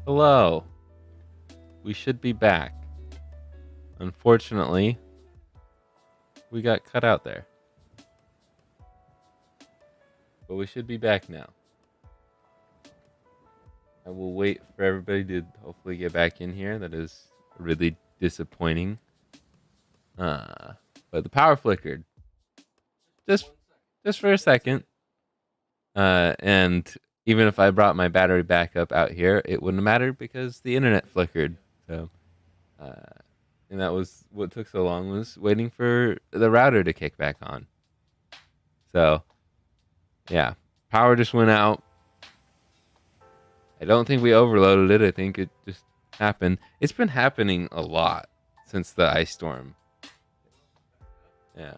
Hello. We should be back. Unfortunately, we got cut out there. But we should be back now. I will wait for everybody to hopefully get back in here. That is really disappointing. But the power flickered. Just just for a second. And even if I brought my battery back up out here, it wouldn't have mattered because the internet flickered. So uh and that was what took so long, was waiting for the router to kick back on. So yeah, power just went out. I don't think we overloaded it. I think it just happened. It's been happening a lot since the ice storm. Yeah.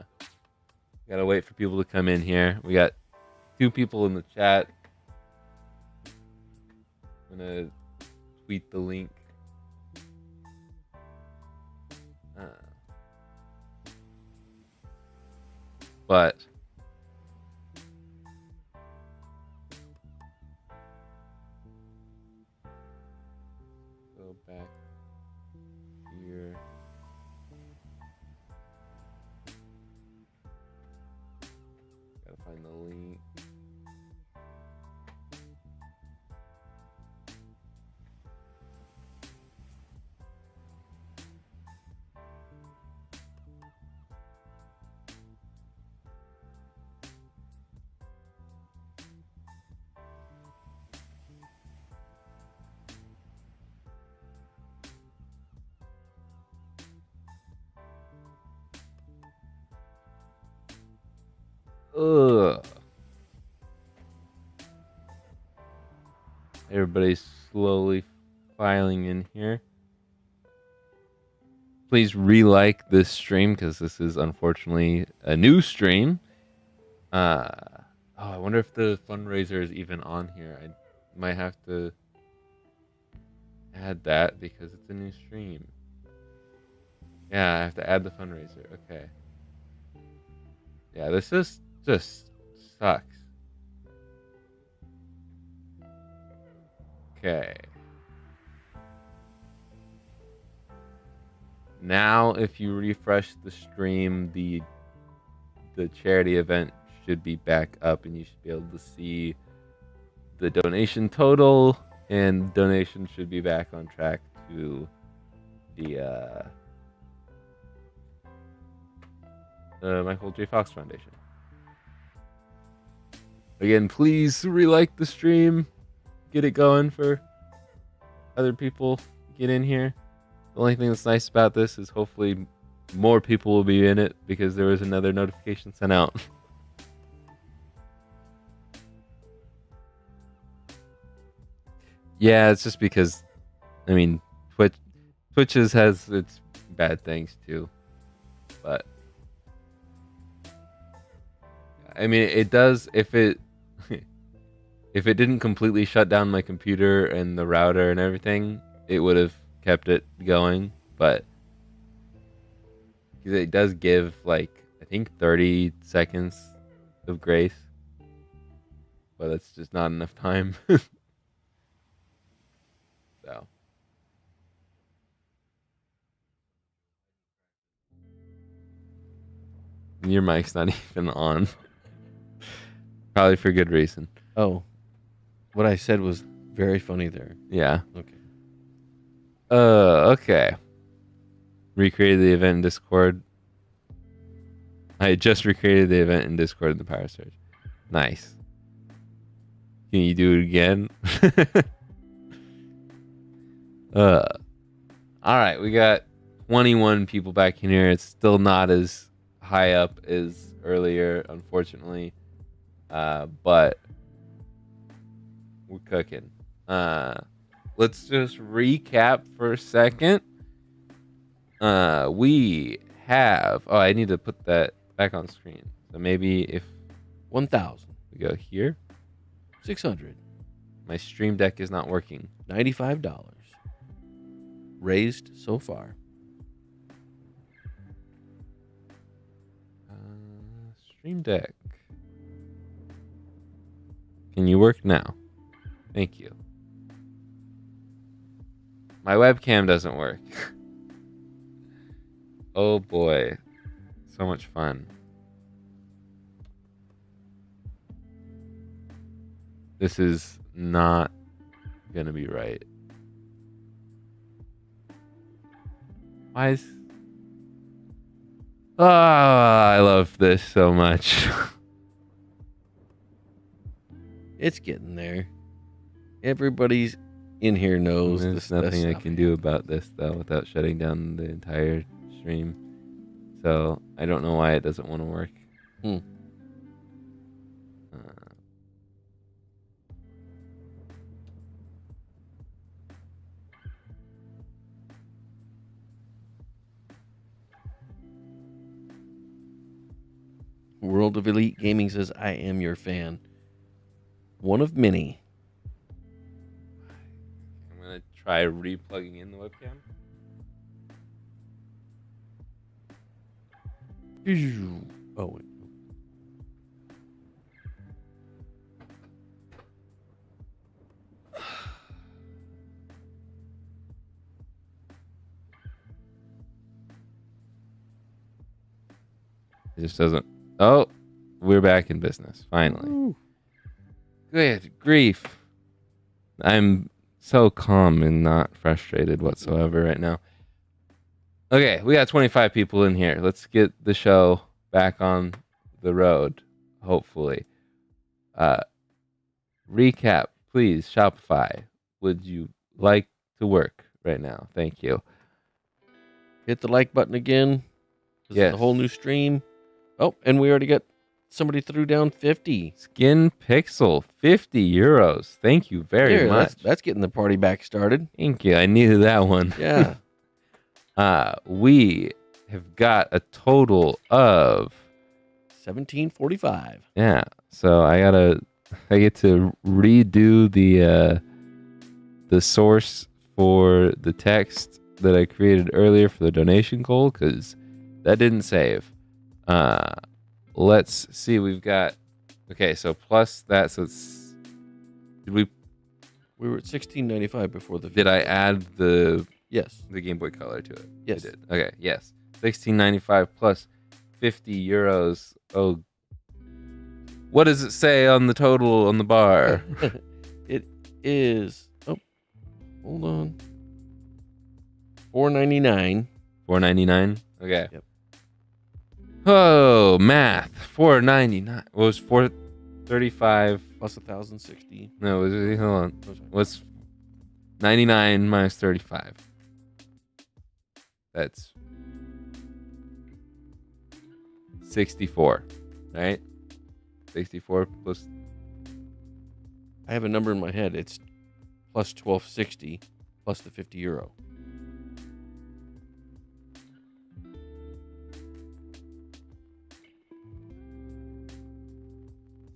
Gotta wait for people to come in here. We got 2 people in the chat. I'm gonna tweet the link. Uh, but go back here. Gotta find the link. Ugh. Everybody's slowly filing in here. Please re-like this stream because this is unfortunately a new stream. I wonder if the fundraiser is even on here. I might have to add that because it's a new stream. Yeah, I have to add the fundraiser. Okay. Yeah, this is just sucks. Okay. Now, if you refresh the stream, the charity event should be back up, and you should be able to see the donation total, and donation should be back on track to the Michael J. Fox Foundation. Again, please re-like the stream, get it going for other people get in here. The only thing that's nice about this is hopefully more people will be in it because there was another notification sent out. Yeah, it's just because, I mean, Twitches has its bad things too, but I mean, it does if it if it didn't completely shut down my computer and the router and everything, it would have kept it going, but it does give like I think 30 seconds of grace, but that's just not enough time. So your mic's not even on, probably for good reason. Oh, what I said was very funny there. Yeah. Okay. Okay. Recreated the event in Discord. I just recreated the event in Discord in the Power Surge. Nice. Can you do it again? All right, we got 21 people back in here. It's still not as high up as earlier, unfortunately. But we're cooking. Let's just recap for a second. We have. Oh, I need to put that back on screen. So maybe if 1,000. we go here, 600. my stream deck is not working. $95. Raised so far. Stream deck. Can you work now? Thank you. my webcam doesn't work. Oh boy. So much fun. This is not gonna be right. Why is... I love this so much. It's getting there. Everybody's in here knows There's this. nothing I stuff. can do about this though without shutting down the entire stream. So I don't know why it doesn't want to work. Hmm. World of Elite Gaming says, I am your fan. One of many. I'm gonna try replugging in the webcam. Oh, wait. It just doesn't. Oh, we're back in business finally. Ooh. Good grief! I'm so calm and not frustrated whatsoever right now. Okay, we got 25 people in here. Let's get the show back on the road, hopefully. Recap, please. Shopify, would you like to work right now? Thank you. Hit the like button again. This Yes. is a whole new stream. Oh, and we already got somebody threw down 50. Skin Pixel, 50 euros. Thank you very There, much. That's getting the party back started. Thank you. I needed that one. Yeah. We have got a total of 1745. yeah. So I get to redo the source for the text that I created earlier for the donation goal because that didn't save. Let's see. We've got okay. So plus that. So it's We were at 1695 before the. did I add the Yes. Game Boy Color to it? Yes. I did. Okay. Yes. 16.95 plus 50 euros. Oh, what does it say on the total on the bar? It is. Oh, hold on. 499. 4.99. Okay. Yep. Oh, math. 4.99. What was 4.35? Plus 1,060. No, was it, hold on. Oh, sorry. What's 99 minus 35? That's 64, right? 64 plus. I have a number in my head. It's plus 1260 plus the 50 euro.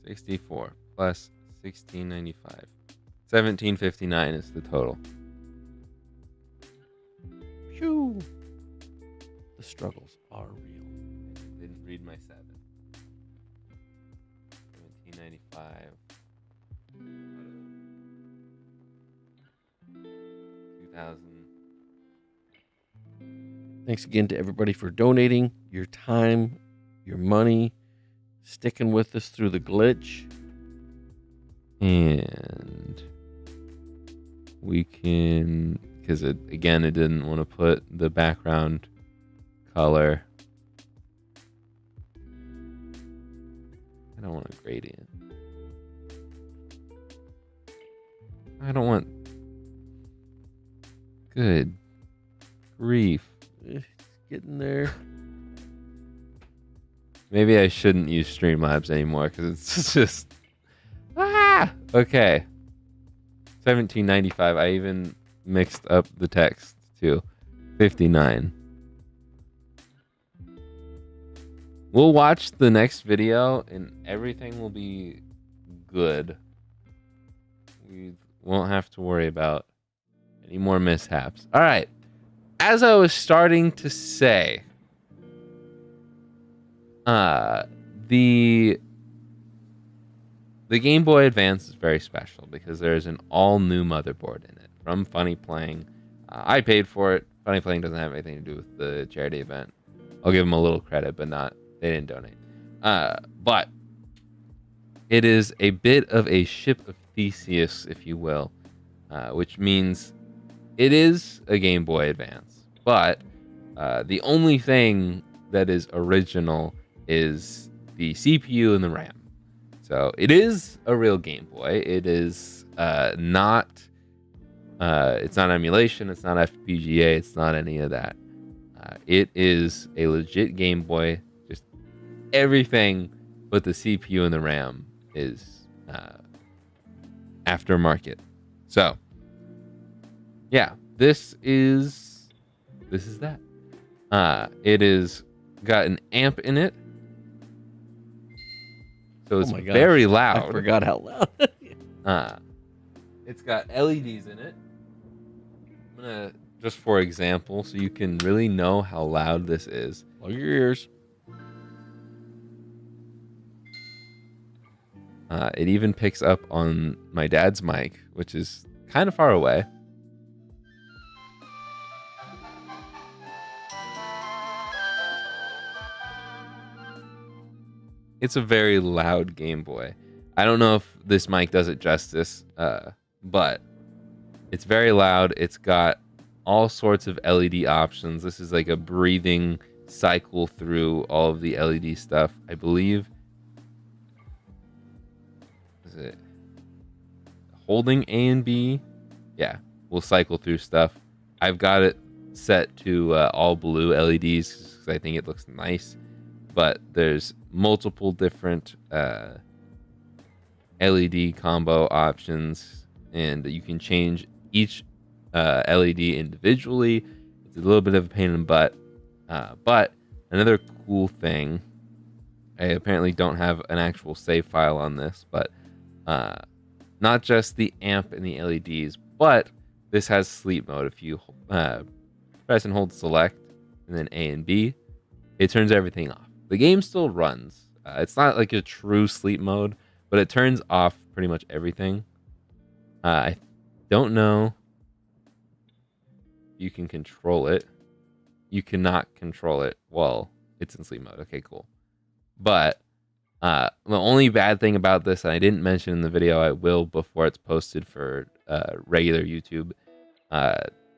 $64 plus $16.95. $17.59 is the total. Phew. The struggles are real. I didn't read my 7. $17.95. 2000. Thanks again to everybody for donating your time, your money, sticking with us through the glitch. And we can, because it didn't want to put the background color. I don't want a gradient. I don't want. Good grief. It's getting there. Maybe I shouldn't use Streamlabs anymore because it's just okay. 17.95. I even mixed up the text to 59. We'll watch the next video and everything will be good. We won't have to worry about any more mishaps. All right. As I was starting to say, the Game Boy Advance is very special because there is an all-new motherboard in it from Funny Playing. I paid for it. Funny Playing doesn't have anything to do with the charity event. I'll give them a little credit, but not they didn't donate. But it is a bit of a ship of Theseus, if you will, which means it is a Game Boy Advance. But the only thing that is original is the CPU and the RAM. So it is a real Game Boy. It is not. It's not emulation. It's not FPGA. It's not any of that. It is a legit Game Boy. Just everything but the CPU and the RAM is aftermarket. So yeah, this is that. It is got an amp in it, so it's very loud. I forgot how loud. It's got LEDs in it. I'm gonna just for example, so you can really know how loud this is. Plug your ears. It even picks up on my dad's mic, which is kind of far away. It's a very loud Game Boy. I don't know if this mic does it justice, but it's very loud. It's got all sorts of LED options. This is like a breathing cycle through all of the LED stuff, I believe. Is it holding A and B? Yeah, we'll cycle through stuff. I've got it set to all blue LEDs because I think it looks nice. But there's multiple different LED combo options, and you can change each LED individually. It's a little bit of a pain in the butt. But another cool thing, I apparently don't have an actual save file on this, but not just the amp and the LEDs, but this has sleep mode. If you press and hold select and then A and B, it turns everything off. The game still runs. It's not like a true sleep mode, but it turns off pretty much everything. I don't know if you can control it. You cannot control it while it's in sleep mode. Okay, cool. But the only bad thing about this, and I didn't mention in the video, I will before it's posted for regular YouTube.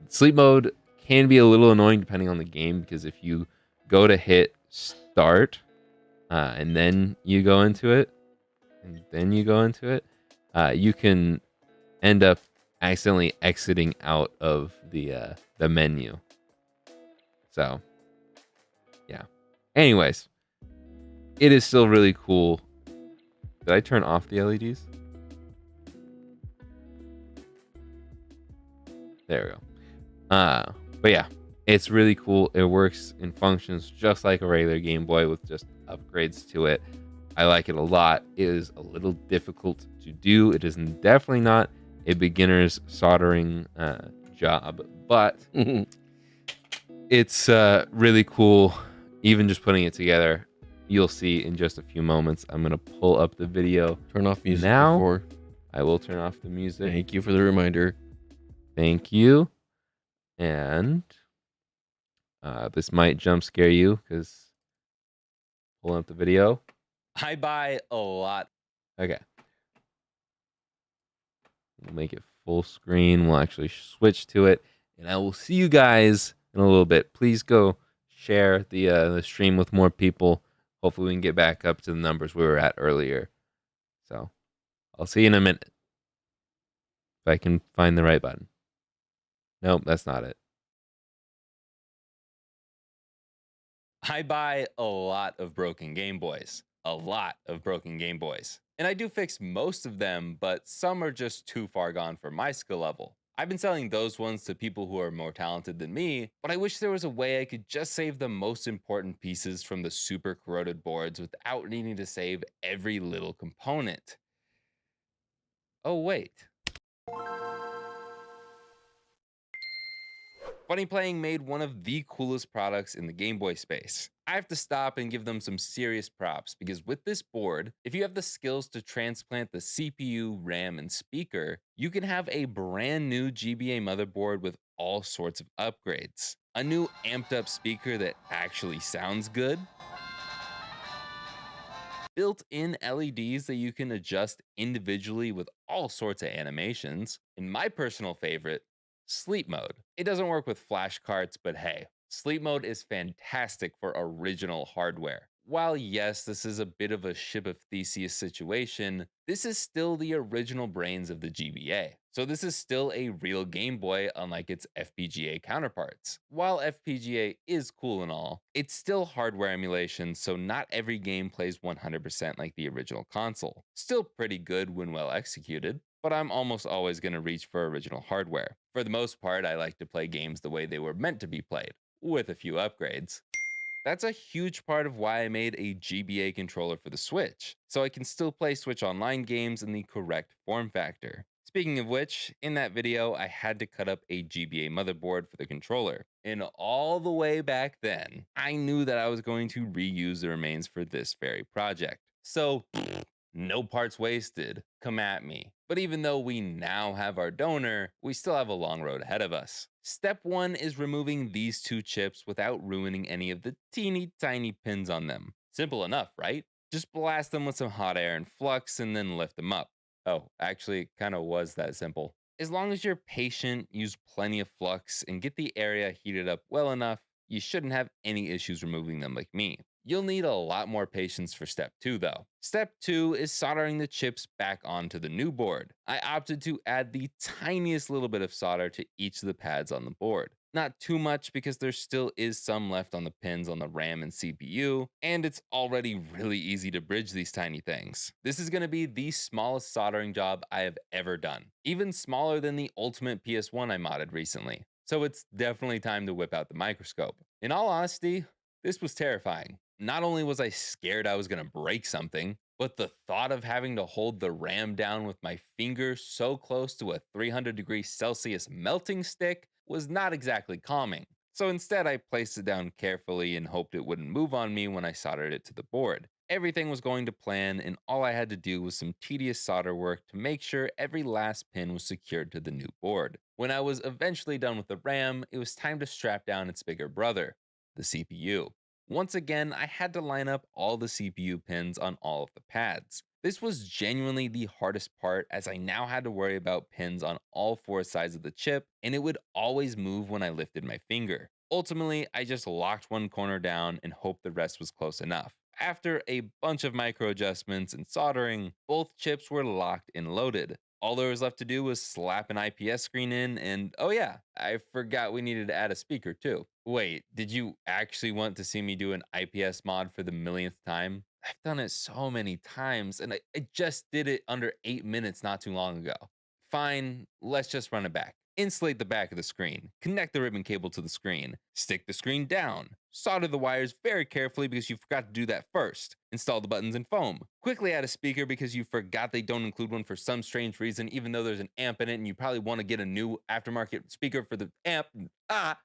Sleep mode can be a little annoying depending on the game, because if you go to hit start and then you go into it, you can end up accidentally exiting out of the menu. So yeah. Anyways, it is still really cool. Did I turn off the LEDs? There we go. But yeah, it's really cool. It works and functions just like a regular Game Boy with just upgrades to it. I like it a lot. It is a little difficult to do. It is definitely not a beginner's soldering job, but it's really cool. Even just putting it together, you'll see in just a few moments. I'm going to pull up the video. Turn off music now. Before. I will turn off the music. Thank you for the reminder. Thank you. And this might jump scare you because pulling up the video. I buy a lot. Okay. We'll make it full screen. We'll actually switch to it. And I will see you guys in a little bit. Please go share the stream with more people. Hopefully we can get back up to the numbers we were at earlier. So I'll see you in a minute. If I can find the right button. Nope, that's not it. I buy a lot of broken Game Boys. A lot of broken Game Boys. And I do fix most of them, but some are just too far gone for my skill level. I've been selling those ones to people who are more talented than me, but I wish there was a way I could just save the most important pieces from the super corroded boards without needing to save every little component. Oh wait. Funny Playing made one of the coolest products in the Game Boy space. I have to stop and give them some serious props because with this board, if you have the skills to transplant the CPU, RAM, and speaker, you can have a brand new GBA motherboard with all sorts of upgrades. A new amped up speaker that actually sounds good, built-in LEDs that you can adjust individually with all sorts of animations, and my personal favorite, sleep mode. It doesn't work with flash carts, but hey, sleep mode is fantastic for original hardware. While yes, this is a bit of a ship of Theseus situation, this is still the original brains of the GBA. So this is still a real Game Boy, unlike its FPGA counterparts. While FPGA is cool and all, it's still hardware emulation, so not every game plays 100% like the original console. Still pretty good when well executed, but I'm almost always going to reach for original hardware. For the most part, I like to play games the way they were meant to be played, with a few upgrades. That's a huge part of why I made a GBA controller for the Switch, so I can still play Switch Online games in the correct form factor. Speaking of which, in that video, I had to cut up a GBA motherboard for the controller. And all the way back then, I knew that I was going to reuse the remains for this very project. So, no parts wasted. Come at me. But even though we now have our donor, we still have a long road ahead of us. Step 1 is removing these two chips without ruining any of the teeny tiny pins on them. Simple enough, right? Just blast them with some hot air and flux and then lift them up. Oh, actually, it kind of was that simple. As long as you're patient, use plenty of flux, and get the area heated up well enough, you shouldn't have any issues removing them like me. You'll need a lot more patience for step 2 though. Step 2 is soldering the chips back onto the new board. I opted to add the tiniest little bit of solder to each of the pads on the board. Not too much because there still is some left on the pins on the RAM and CPU, and it's already really easy to bridge these tiny things. This is going to be the smallest soldering job I have ever done, even smaller than the Ultimate PS1 I modded recently. So it's definitely time to whip out the microscope. In all honesty, this was terrifying. Not only was I scared I was going to break something, but the thought of having to hold the RAM down with my finger so close to a 300 degrees Celsius melting stick was not exactly calming. So instead, I placed it down carefully and hoped it wouldn't move on me when I soldered it to the board. Everything was going to plan, and all I had to do was some tedious solder work to make sure every last pin was secured to the new board. When I was eventually done with the RAM, it was time to strap down its bigger brother, the CPU. Once again, I had to line up all the CPU pins on all of the pads. This was genuinely the hardest part as I now had to worry about pins on all four sides of the chip, and it would always move when I lifted my finger. Ultimately, I just locked one corner down and hoped the rest was close enough. After a bunch of micro adjustments and soldering, both chips were locked and loaded. All there was left to do was slap an IPS screen in, and oh yeah, I forgot we needed to add a speaker too. Wait, did you actually want to see me do an IPS mod for the millionth time? I've done it so many times, and I just did it under 8 minutes not too long ago. Fine, let's just run it back. Insulate the back of the screen, connect the ribbon cable to the screen, stick the screen down, solder the wires very carefully because you forgot to do that first, install the buttons and foam, quickly add a speaker because you forgot they don't include one for some strange reason even though there's an amp in it and you probably want to get a new aftermarket speaker for the amp.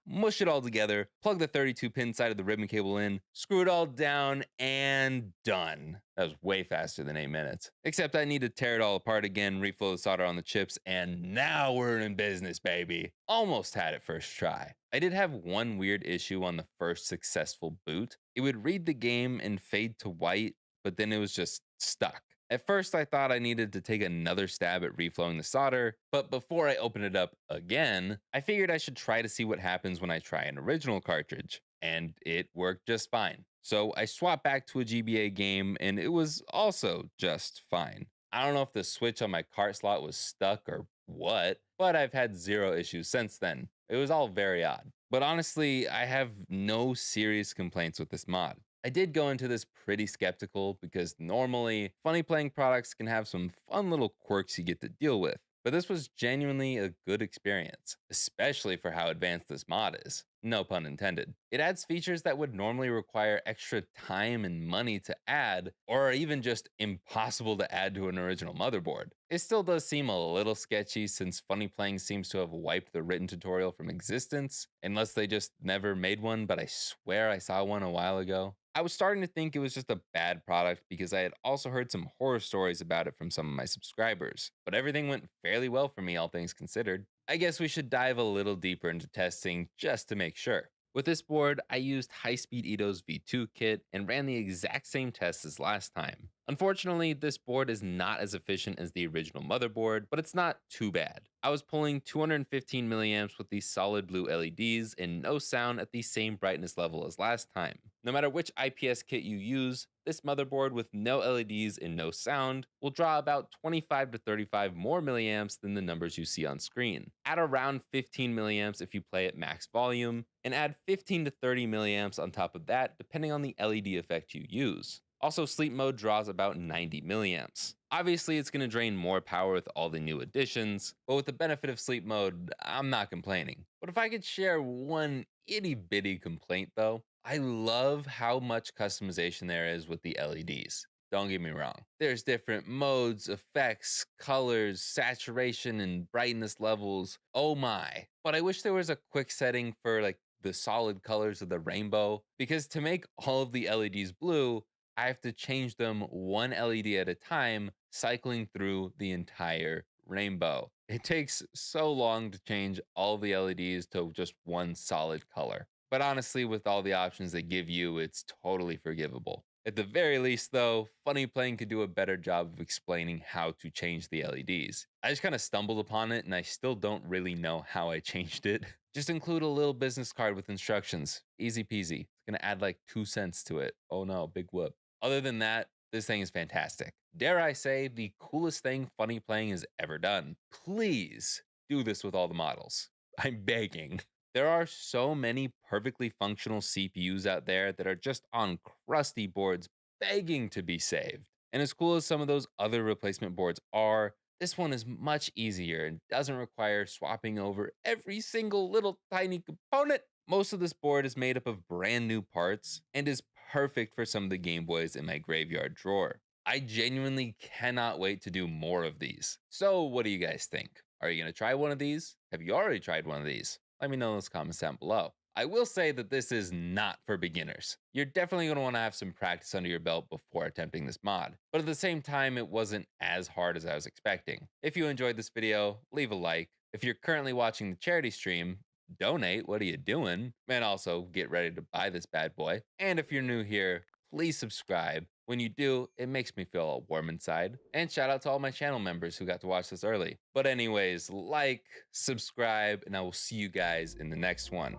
Mush it all together, plug the 32 pin side of the ribbon cable in, screw it all down, and done. That was way faster than 8 minutes. Except I need to tear it all apart again, reflow the solder on the chips, and now we're in business, baby. Almost had it first try. I did have one weird issue on the first successful boot. It would read the game and fade to white, but then it was just stuck. At first, I thought I needed to take another stab at reflowing the solder, but before I open it up again, I figured I should try to see what happens when I try an original cartridge, and it worked just fine. So I swapped back to a GBA game, and it was also just fine. I don't know if the switch on my cart slot was stuck or what, but I've had zero issues since then. It was all very odd. But honestly, I have no serious complaints with this mod. I did go into this pretty skeptical because normally Funny Playing products can have some fun little quirks you get to deal with. but this was genuinely a good experience, especially for how advanced this mod is. No pun intended. It adds features that would normally require extra time and money to add, or are even just impossible to add to an original motherboard. It still does seem a little sketchy since Funny Playing seems to have wiped the written tutorial from existence, unless they just never made one, but I swear I saw one a while ago. I was starting to think it was just a bad product because I had also heard some horror stories about it from some of my subscribers, but everything went fairly well for me, all things considered. I guess we should dive a little deeper into testing just to make sure. With this board, I used High-Speed Ito's V2 kit and ran the exact same tests as last time. Unfortunately, this board is not as efficient as the original motherboard, but it's not too bad. I was pulling 215 milliamps with these solid blue LEDs and no sound at the same brightness level as last time. No matter which IPS kit you use, this motherboard with no LEDs and no sound will draw about 25 to 35 more milliamps than the numbers you see on screen. Add around 15 milliamps if you play at max volume, and add 15 to 30 milliamps on top of that depending on the LED effect you use. Also, sleep mode draws about 90 milliamps. Obviously, it's going to drain more power with all the new additions, but with the benefit of sleep mode, I'm not complaining. But if I could share one itty bitty complaint though, I love how much customization there is with the LEDs. Don't get me wrong. There's different modes, effects, colors, saturation, and brightness levels. Oh my. But I wish there was a quick setting for like the solid colors of the rainbow, because to make all of the LEDs blue, I have to change them one LED at a time, cycling through the entire rainbow. It takes so long to change all the LEDs to just one solid color. But honestly, with all the options they give you, it's totally forgivable. At the very least, though, Funny Playing could do a better job of explaining how to change the LEDs. I just kind of stumbled upon it and I still don't really know how I changed it. Just include a little business card with instructions. Easy peasy. It's gonna add like 2 cents to it. Oh no, big whoop. Other than that, this thing is fantastic. Dare I say, the coolest thing Funny Playing has ever done. Please do this with all the models. I'm begging. There are so many perfectly functional CPUs out there that are just on crusty boards begging to be saved. And as cool as some of those other replacement boards are, this one is much easier and doesn't require swapping over every single little tiny component. Most of this board is made up of brand new parts and is perfect for some of the Game Boys in my graveyard drawer. I genuinely cannot wait to do more of these. So, what do you guys think? Are you going to try one of these? Have you already tried one of these? Let me know in those comments down below. I will say that this is not for beginners. You're definitely going to want to have some practice under your belt before attempting this mod, but at the same time, it wasn't as hard as I was expecting. If you enjoyed this video, leave a like. If you're currently watching the charity stream, donate. What are you doing? And also get ready to buy this bad boy. And if you're new here, please subscribe. When you do, it makes me feel all warm inside. And shout out to all my channel members who got to watch this early. But anyways, like, subscribe, and I will see you guys in the next one.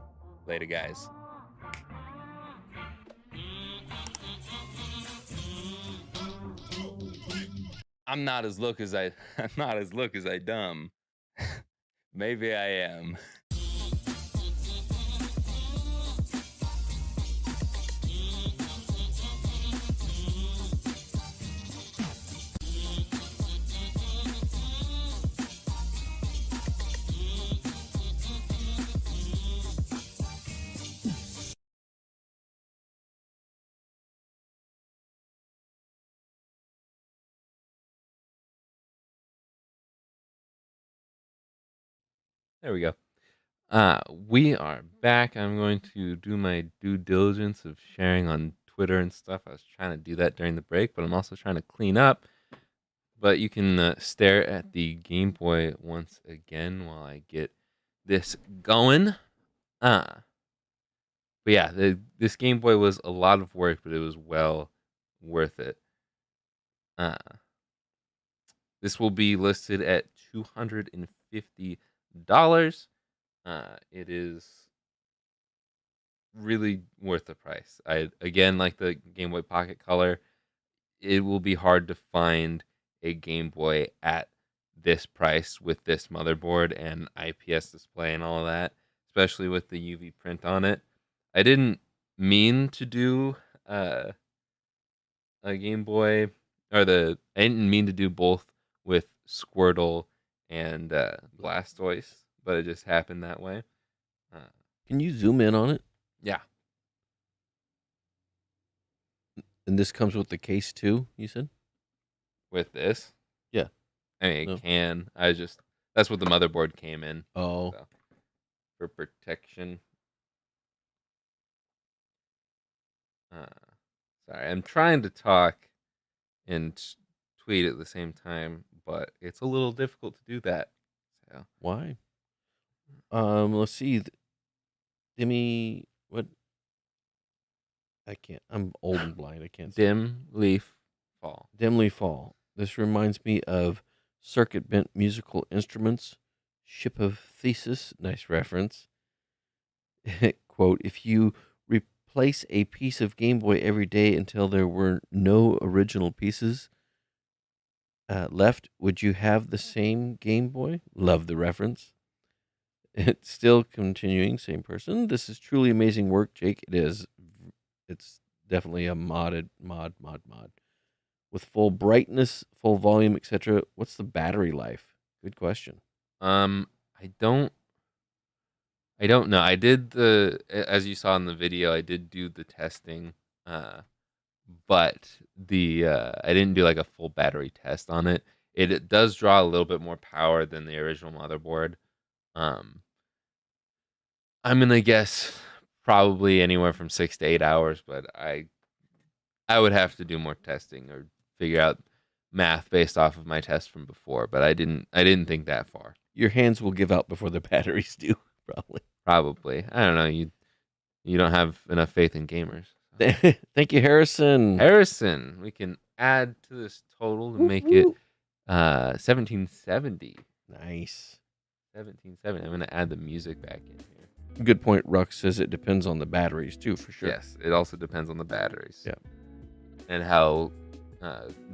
Later, guys. I'm not as look as I I'm not as look as I dumb. Maybe I am. There we go. We are back. I'm going to do my due diligence of sharing on Twitter and stuff. I was trying to do that during the break, but I'm also trying to clean up. But you can stare at the Game Boy once again while I get this going. But yeah, this Game Boy was a lot of work, but it was well worth it. Uh, this will be listed at $250. It is really worth the price. I again like the Game Boy Pocket Color. It will be hard to find a Game Boy at this price with this motherboard and IPS display and all of that, especially with the UV print on it. I didn't mean to do a Game Boy I didn't mean to do both with Squirtle and Blastoise, but it just happened that way. Can you zoom in on it? Yeah. And this comes with the case too, you said? With this. Yeah. I mean, it No. can. That's what the motherboard came in. Oh. So, for protection. Sorry, I'm trying to talk and tweet at the same time, but it's a little difficult to do that. So, Why? Let's see. Dimmy, what? I can't. I'm old and blind. I can't see. dim leaf fall. Dimly Fall. This reminds me of Circuit Bent Musical Instruments, Ship of Thesis. Nice reference. Quote, if you replace a piece of Game Boy every day until there were no original pieces left, would you have the same Game Boy? Love the reference. It's still continuing, same person. This is truly amazing work, Jake. It is. It's definitely a mod. With full brightness, full volume, etc. What's the battery life? Good question. I don't know. I did as you saw in the video, I did do the testing, but I didn't do like a full battery test on it. It does draw a little bit more power than the original motherboard. I'm gonna guess probably anywhere from 6 to 8 hours, but I would have to do more testing or figure out math based off of my test from before. But I didn't think that far. Your hands will give out before the batteries do, probably. Probably. I don't know. You don't have enough faith in gamers. Thank you, Harrison. Harrison, we can add to this total to make it 1770. Nice. 1770. I'm gonna add the music back in here. Good point. Ruck says it depends on the batteries too, for sure. Yes, it also depends on the batteries. Yeah. And how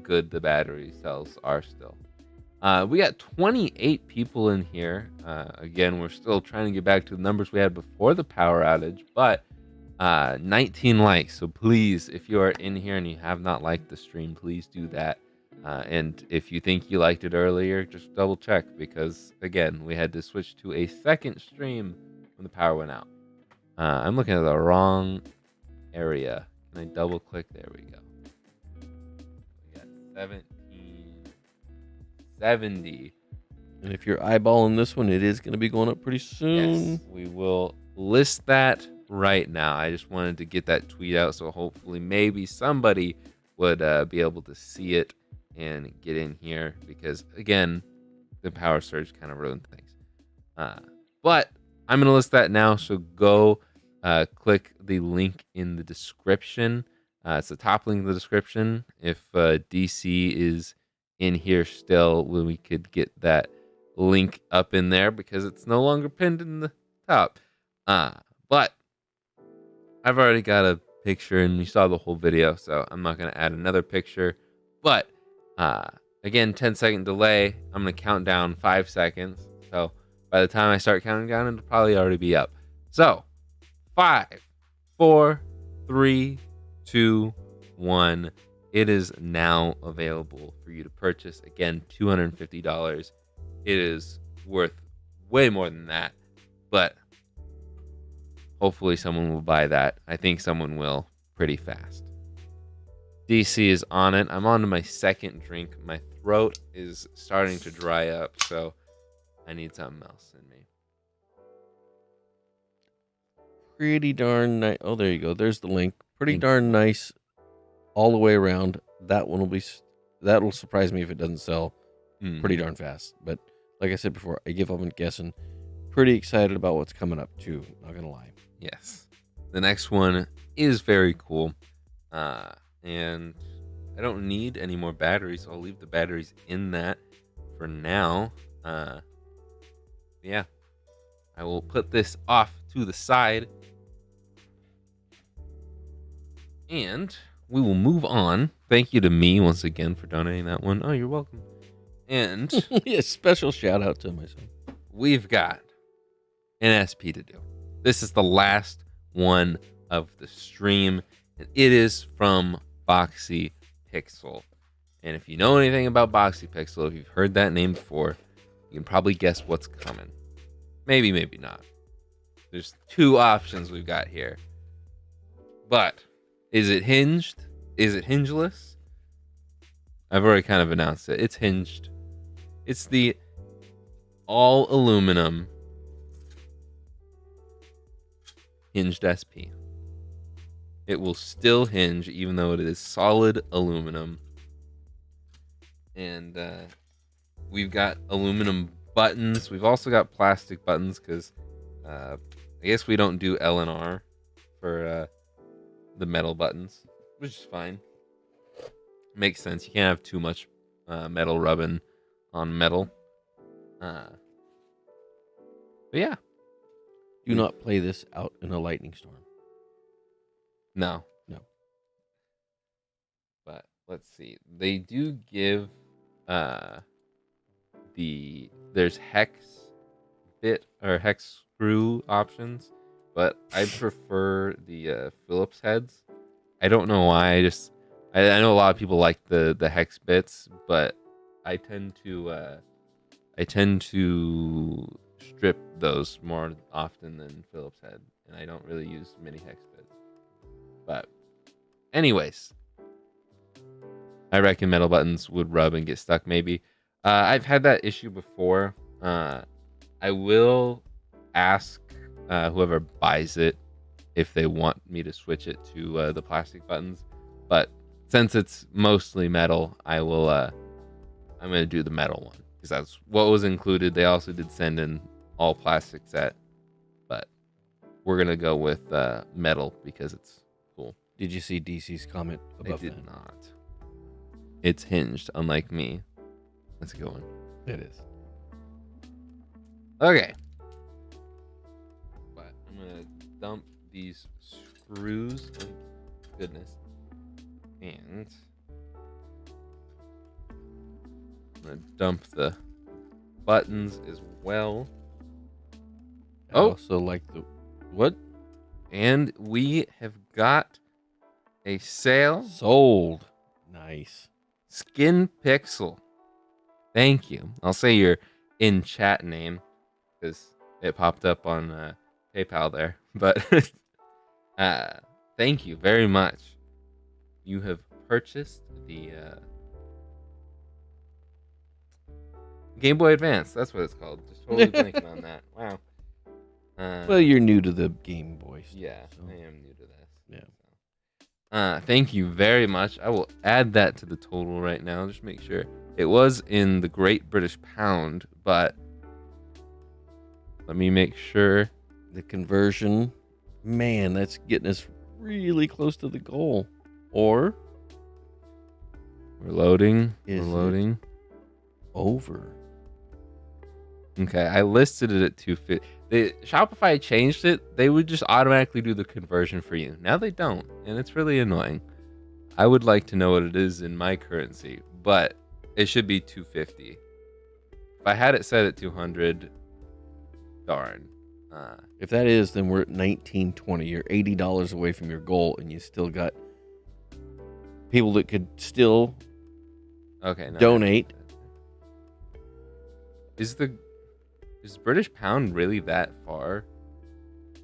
good the battery cells are still. We got 28 people in here. Again, we're still trying to get back to the numbers we had before the power outage, but 19 likes. So please, if you are in here and you have not liked the stream, please do that. And if you think you liked it earlier, just double check, because again, we had to switch to a second stream when the power went out. I'm looking at the wrong area. Can I double click? There we go. We got 1770. And if you're eyeballing this one, it is going to be going up pretty soon. Yes, we will list that right now. I just wanted to get that tweet out, so hopefully maybe somebody would be able to see it and get in here, because again, the power surge kind of ruined things. But I'm going to list that now, so go click the link in the description. It's the top link in the description. If DC is in here still, we could get that link up in there, because it's no longer pinned in the top. But I've already got a picture, and you saw the whole video, so I'm not going to add another picture. But again, 10-second delay. I'm going to count down 5 seconds. So by the time I start counting down, it'll probably already be up. So 5, 4, 3, 2, 1. It is now available for you to purchase. Again, $250. It is worth way more than that, but hopefully someone will buy that. I think someone will pretty fast. DC is on it. I'm on to my second drink. My throat is starting to dry up, so I need something else in me. Pretty darn nice. Oh, there you go. There's the link. Pretty darn nice all the way around. That'll surprise me if it doesn't sell pretty darn fast. But like I said before, I give up on guessing. Pretty excited about what's coming up too. Not gonna lie. Yes, the next one is very cool, and I don't need any more batteries, so I'll leave the batteries in that for now. Yeah, I will put this off to the side, and we will move on. Thank you to me once again for donating that one. Oh, you're welcome. And yeah, special shout out to myself. We've got an SP to do. This is the last one of the stream, and it is from Boxy Pixel. And if you know anything about Boxy Pixel, if you've heard that name before, You can probably guess what's coming. Maybe, maybe not. There's two options we've got here. But is it hinged? Is it hingeless? I've already kind of announced it. It's hinged. It's the all aluminum hinged SP. It will still hinge even though it is solid aluminum. And we've got aluminum buttons. We've also got plastic buttons because I guess we don't do L and R for the metal buttons, which is fine. Makes sense. You can't have too much metal rubbing on metal. But yeah. Do not play this out in a lightning storm. No. No. But let's see. They do give there's hex bit or hex screw options, but I prefer the Phillips heads. I don't know why. I know a lot of people like the hex bits, but I tend to strip those more often than Phillips head, and I don't really use mini hex bits. But anyways, I reckon metal buttons would rub and get stuck maybe. I've had that issue before. I will ask whoever buys it if they want me to switch it to the plastic buttons. But since it's mostly metal, I'm going to do the metal one because that's what was included. They also did send in all plastic set, but we're going to go with metal because it's cool. Did you see DC's comment above I did that? not. It's hinged, unlike me. That's a good one. It is. Okay. But I'm going to dump these screws. Oh, goodness. And I'm going to dump the buttons as well. I also like the... What? And we have got a sale. Sold. Nice. Skin Pixel. Thank you. I'll say your in chat name because it popped up on PayPal there. But thank you very much. You have purchased the Game Boy Advance. That's what it's called. Just totally blanking on that. Wow. Well, you're new to the Game Boy. Yeah, so. I am new to this. Yeah. Thank you very much. I will add that to the total right now. Just make sure. It was in the Great British Pound, but let me make sure. The conversion, man, that's getting us really close to the goal. Or We're loading. Is We're it- loading. over. Okay, I listed it at 250. Shopify changed it. They would just automatically do the conversion for you. Now they don't, and it's really annoying. I would like to know what it is in my currency, but it should be 250. If I had it set at 200, darn. If that is, then we're at 1920. You're $80 away from your goal, and you still got people that could still Okay. No, donate. Is British pound really that far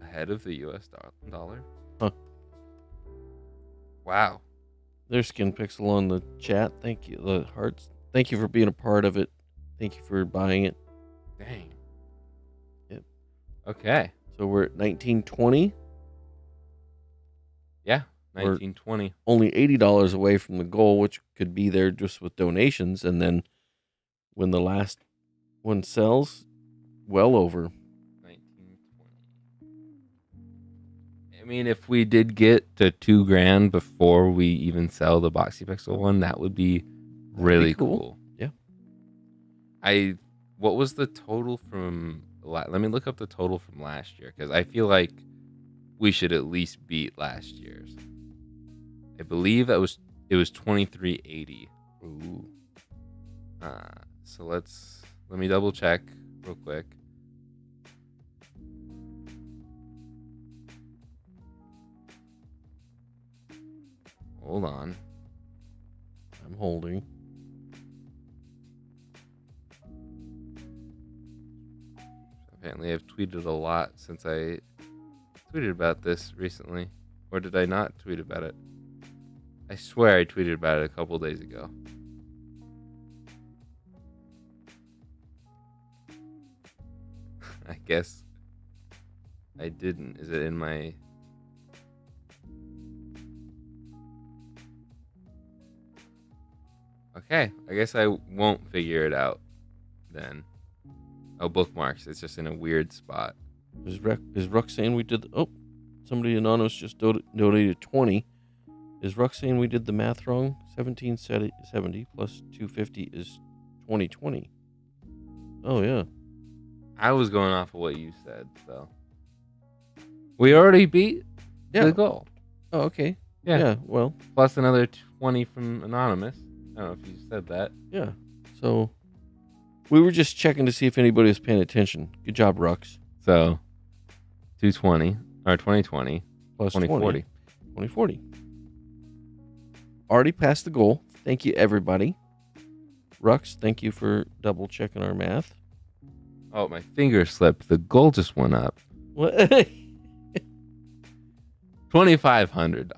ahead of the US dollar? Huh. Wow. There's Skin Pixel on the chat. Thank you. The hearts. Thank you for being a part of it. Thank you for buying it. Dang. Yep. Okay. So we're at 1920. Yeah. 1920. Only $80 away from the goal, which could be there just with donations. And then when the last one sells, well over. 1920. I mean, if we did get to $2,000 before we even sell the Boxy Pixel one, that would be really cool. Yeah. What was the total from? Let me look up the total from last year because I feel like we should at least beat last year's. I believe it was 2380. Ooh. So let me double check real quick. Hold on. I'm holding. Apparently, I've tweeted a lot since I tweeted about this recently. Or did I not tweet about it? I swear I tweeted about it a couple days ago. I guess I didn't. Is it in my... Okay, I guess I won't figure it out then. Oh, bookmarks. It's just in a weird spot. Is Ruck saying we did? Somebody anonymous just donated 20. Is Ruck saying we did the math wrong? 1770 plus 250 is 2020. Oh yeah. I was going off of what you said, so we already beat the goal. Oh, okay. Yeah. Yeah. Well, Plus another 20 from anonymous. I don't know if you said that. yeah. So we were just checking to see if anybody was paying attention. Good job, Rux. So 220 or 2020 Plus 2040. 2040. Already passed the goal. Thank you, everybody. Rux, thank you for double checking our math. Oh, my finger slipped. The goal just went up. What? $2,500.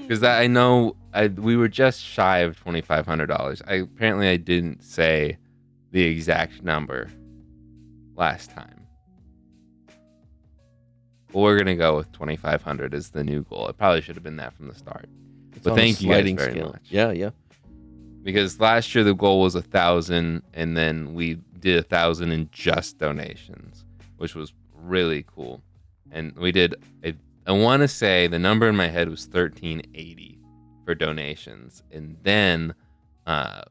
Because that I know we were just shy of $2,500. Apparently I didn't say the exact number last time. But we're gonna go with 2,500 as the new goal. It probably should have been that from the start. But thank you guys very much. Yeah. Because last year the goal was 1,000, and then we did 1,000 in just donations, which was really cool. And we did. I want to say the number in my head was 1,380 for donations, and then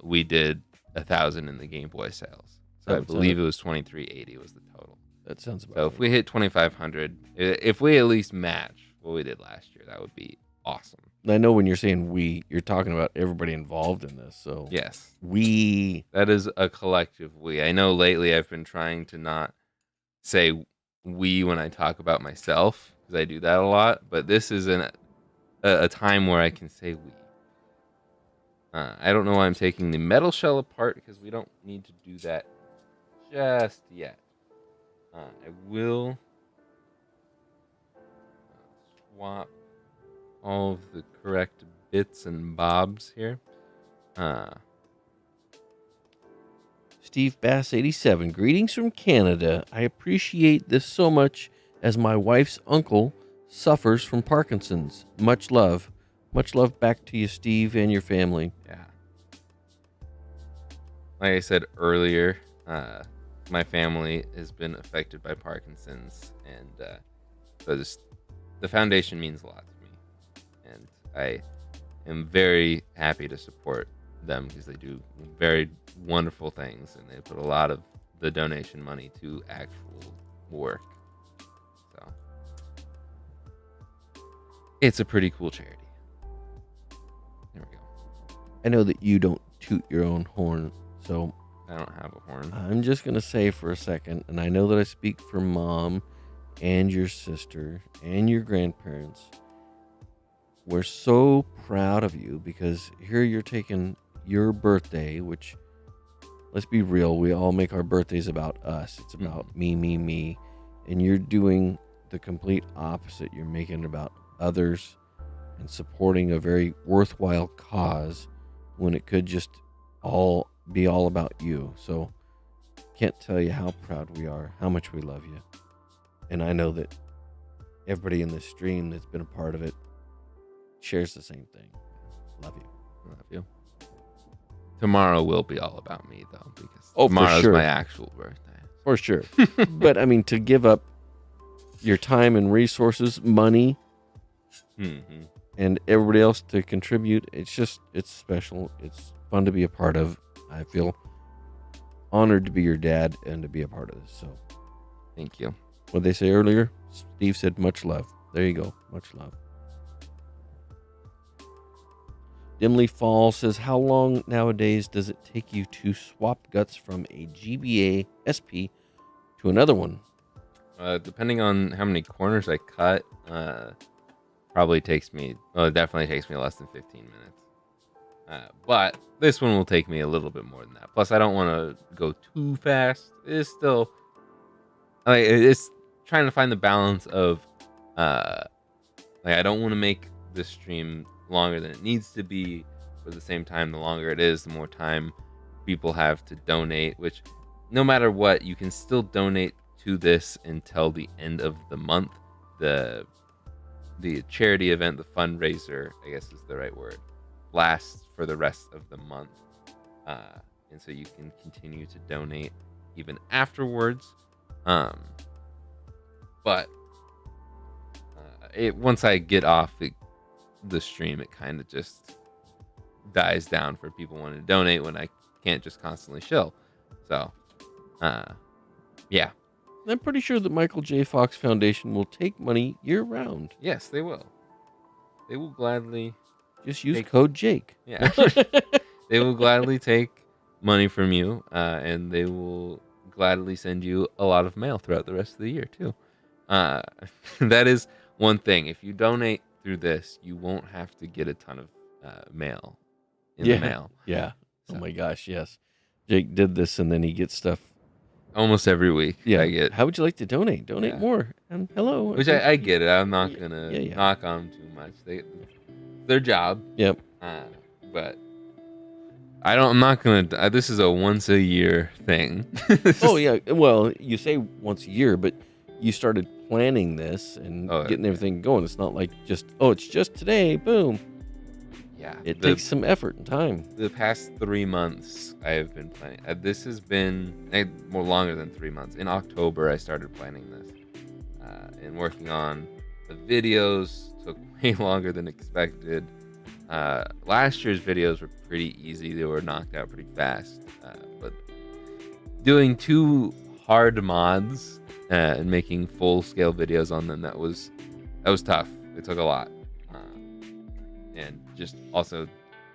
we did 1,000 in the Game Boy sales. So I believe it was 2,380 was the total. That sounds about So right. if we hit 2,500, if we at least match what we did last year, that would be awesome. I know when you're saying we, you're talking about everybody involved in this. So Yes, we. that is a collective we. I know lately I've been trying to not say we when I talk about myself, because I do that a lot. But this is a time where I can say we. I don't know why I'm taking the metal shell apart, because we don't need to do that just yet. I will swap all of the correct bits and bobs here. Steve Bass 87. Greetings from Canada. I appreciate this so much as my wife's uncle suffers from Parkinson's. Much love. Much love back to you, Steve, and your family. Yeah. Like I said earlier, my family has been affected by Parkinson's, and so the foundation means a lot to me, and I am very happy to support them because they do very wonderful things, and they put a lot of the donation money to actual work. So it's a pretty cool charity. There we go. I know that you don't toot your own horn, so I don't have a horn. I'm just going to say for a second, and I know that I speak for Mom and your sister and your grandparents. We're so proud of you because here you're taking your birthday, which, let's be real, we all make our birthdays about us. It's about me, and you're doing the complete opposite. You're making it about others and supporting a very worthwhile cause when it could just be all about you. So can't tell you how proud we are, how much we love you. And I know that everybody in this stream that's been a part of it shares the same thing. Love you. Love you. Tomorrow will be all about me, though, because for tomorrow's sure. my actual birthday. For sure. But I mean, to give up your time and resources, money, Mm-hmm. and everybody else to contribute, it's special. It's fun to be a part of. I feel honored to be your dad and to be a part of this. So Thank you. what they say earlier, Steve said much love. There you go. Much love. Dimly Fall says, how long nowadays does it take you to swap guts from a GBA SP to another one? Depending on how many corners I cut, it definitely takes me less than 15 minutes. But this one will take me a little bit more than that. Plus, I don't want to go too fast. It's still it's trying to find the balance of like I don't want to make this stream longer than it needs to be. But at the same time, the longer it is, the more time people have to donate. Which, no matter what, you can still donate to this until the end of the month. The charity event, the fundraiser, I guess is the right word, lasts for the rest of the month. And so you can continue to donate even afterwards. But once I get off the stream, it kind of just dies down for people wanting to donate when I can't just constantly shill. So, yeah. I'm pretty sure the Michael J. Fox Foundation will take money year round. Yes, they will. They will gladly. Just use code Jake. Yeah. They will gladly take money from you, and they will gladly send you a lot of mail throughout the rest of the year, too. That is one thing. If you donate through this, you won't have to get a ton of mail in the mail. Yeah. So. Oh, my gosh, yes. Jake did this, and then he gets stuff. Almost every week. Yeah. I get. How would you like to donate? Donate more. And hello. Which I get it. I'm not going to knock on them too much. Their job. Yep. But I'm not going to. This is a once a year thing. Oh, yeah. Well, you say once a year, but you started planning this and getting everything going. It's not like it's just today. Boom. Yeah. It takes some effort and time. The past 3 months, I have been planning. This has been more longer than 3 months. In October, I started planning this. And working on the videos took way longer than expected. Last year's videos were pretty easy. They were knocked out pretty fast. But doing 2 hard mods and making full-scale videos on them, that was tough. It took a lot. And just also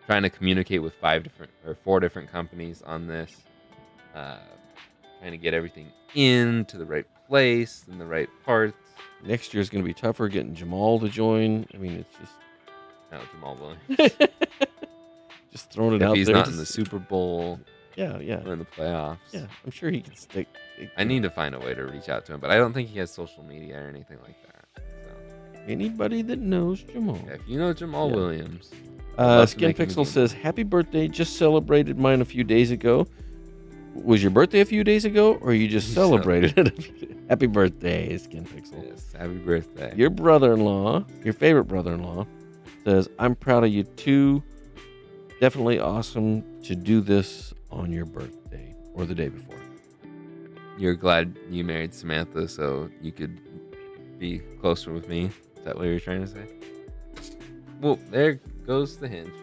trying to communicate with 4 different companies on this, trying to get everything into the right place and the right parts. Next year is going to be tougher getting Jamal to join. I mean, it's just Jamal Williams. Just throwing it out there. If he's not in the Super Bowl, yeah, or in the playoffs, yeah, I'm sure he can stick. I need to find a way to reach out to him, but I don't think he has social media or anything like that. Anybody that knows Jamal. Yeah, if you know Jamal Williams. Skin Pixel says, happy birthday. Just celebrated mine a few days ago. Was your birthday a few days ago, or you just celebrated it? Happy birthday, Skin Pixel. Yes, happy birthday. Your brother-in-law, your favorite brother-in-law, says, I'm proud of you too. Definitely awesome to do this on your birthday or the day before. You're glad you married Samantha so you could be closer with me? Is that what you're trying to say? Well, there goes the hinge.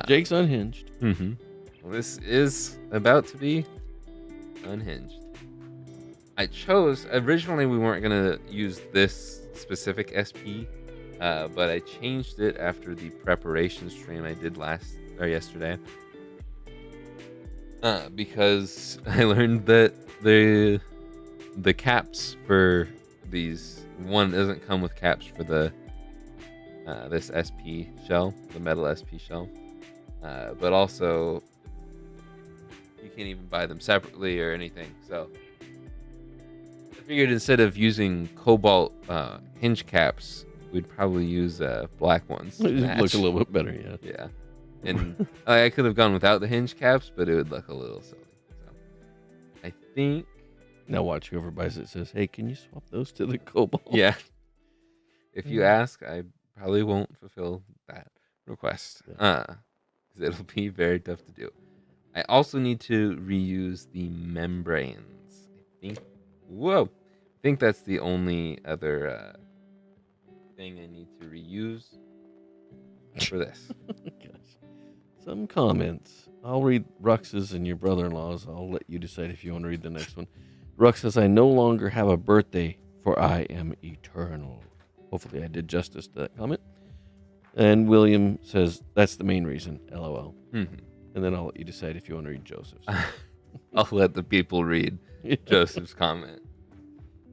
Jake's unhinged. Mm-hmm. Well, this is about to be unhinged. Originally we weren't going to use this specific SP, but I changed it after the preparation stream I did yesterday. Because I learned that the caps for these one doesn't come with caps for the this SP shell, the metal SP shell, but also you can't even buy them separately or anything. So I figured instead of using cobalt hinge caps, we'd probably use black ones. It look a little bit better, yeah. Yeah, and I could have gone without the hinge caps, but it would look a little silly. So I think. Now watch whoever buys it says, hey, can you swap those to the cobalt? Yeah. If you ask, I probably won't fulfill that request. Because it'll be very tough to do. I also need to reuse the membranes. I think that's the only other thing I need to reuse for this. Gosh. Some comments. I'll read Rux's and your brother-in-law's. I'll let you decide if you want to read the next one. Rux says, I no longer have a birthday, for I am eternal. Hopefully I did justice to that comment. And William says, that's the main reason, LOL. Mm-hmm. And then I'll let you decide if you want to read Joseph's. I'll let the people read Joseph's comment.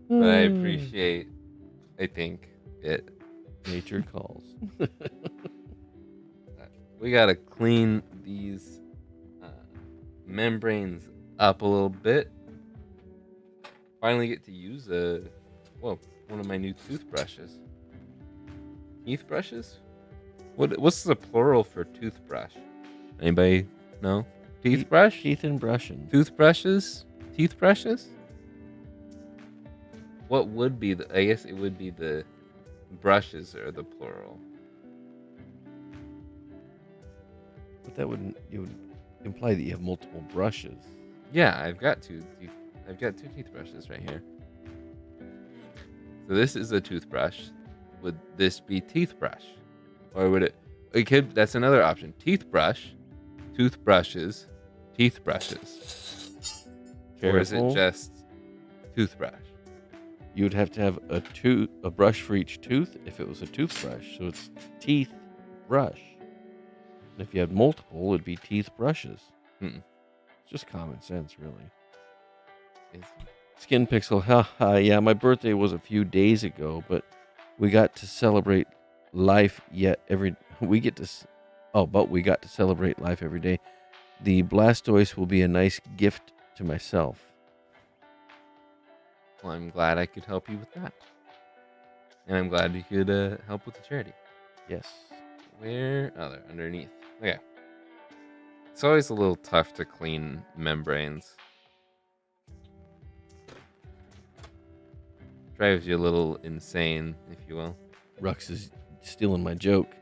But I appreciate, I think, it. Nature calls. We got to clean these membranes up a little bit. finally get to use one of my new toothbrushes. Teeth brushes? What's the plural for toothbrush? Anybody know? Teeth brush? Teeth and brushing. Toothbrushes? Teeth brushes? What would be I guess it would be the brushes are the plural. But that would imply that you have multiple brushes. Yeah, I've got two toothbrushes right here. So this is a toothbrush. Would this be teeth brush? Or would it could, that's another option. Teeth brush, toothbrushes, teeth brushes. Or is it Careful. just toothbrush? You would have to have a brush for each tooth if it was a toothbrush. So it's teeth brush. And if you had multiple, it'd be teeth brushes. Hmm. It's just common sense, really. Is- Skin Pixel, haha, yeah, my birthday was a few days ago, but we got to celebrate life we got to celebrate life every day. The Blastoise will be a nice gift to myself. Well, I'm glad I could help you with that. And I'm glad you could help with the charity. Yes. Where? Oh, they're underneath. Okay. It's always a little tough to clean membranes. Drives you a little insane, if you will. Rux is stealing my joke.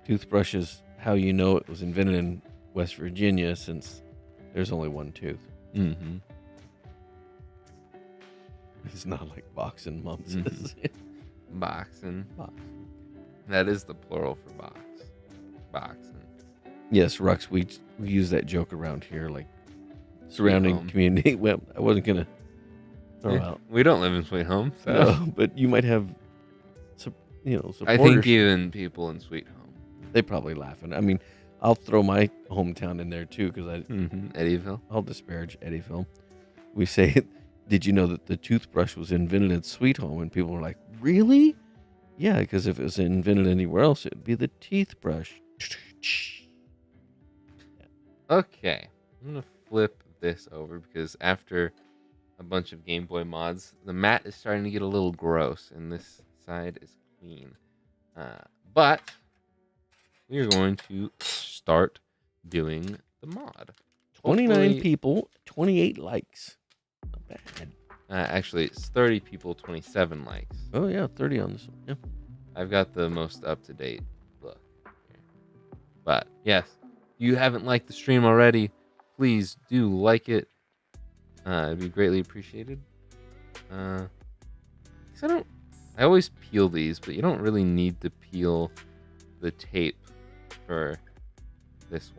Toothbrush is how you know it was invented in West Virginia, since there's only one tooth. Mm-hmm. It's not like boxing, Mom says. Mhm. Boxing. Box. That is the plural for box. Boxing. Yes, Rux, we use that joke around here, like surrounding home. community. Well, I wasn't gonna throw Yeah, out. we don't live in Sweet Home, so No, but you might have, supporters. I think even people in Sweet Home. They probably laughing. I mean, I'll throw my hometown in there too, because Eddyville. I'll disparage Eddyville. We say, did you know that the toothbrush was invented in Sweet Home? And people were like, really? Yeah, because if it was invented anywhere else, it'd be the teeth brush. Okay, I'm gonna flip this over because after a bunch of Game Boy mods, the mat is starting to get a little gross, and this side is clean. But we are going to start doing the mod. 29 Hopefully- people, 28 likes. Not bad. Actually, it's 30 people, 27 likes. Oh, yeah, 30 on this one. Yeah. I've got the most up-to-date look here. But yes, if you haven't liked the stream already, please do like it. It'd be greatly appreciated. 'Cause I always peel these, but you don't really need to peel the tape for this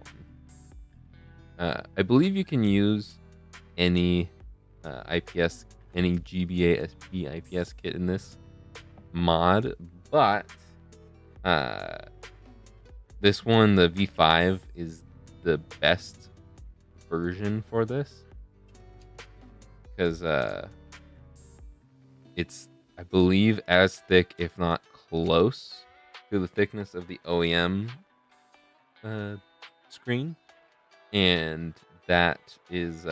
one. I believe you can use any IPS, any GBA SP IPS kit in this mod, but this one, the V5, is the best version for this because it's, I believe, as thick, if not close to the thickness of the OEM screen, and that is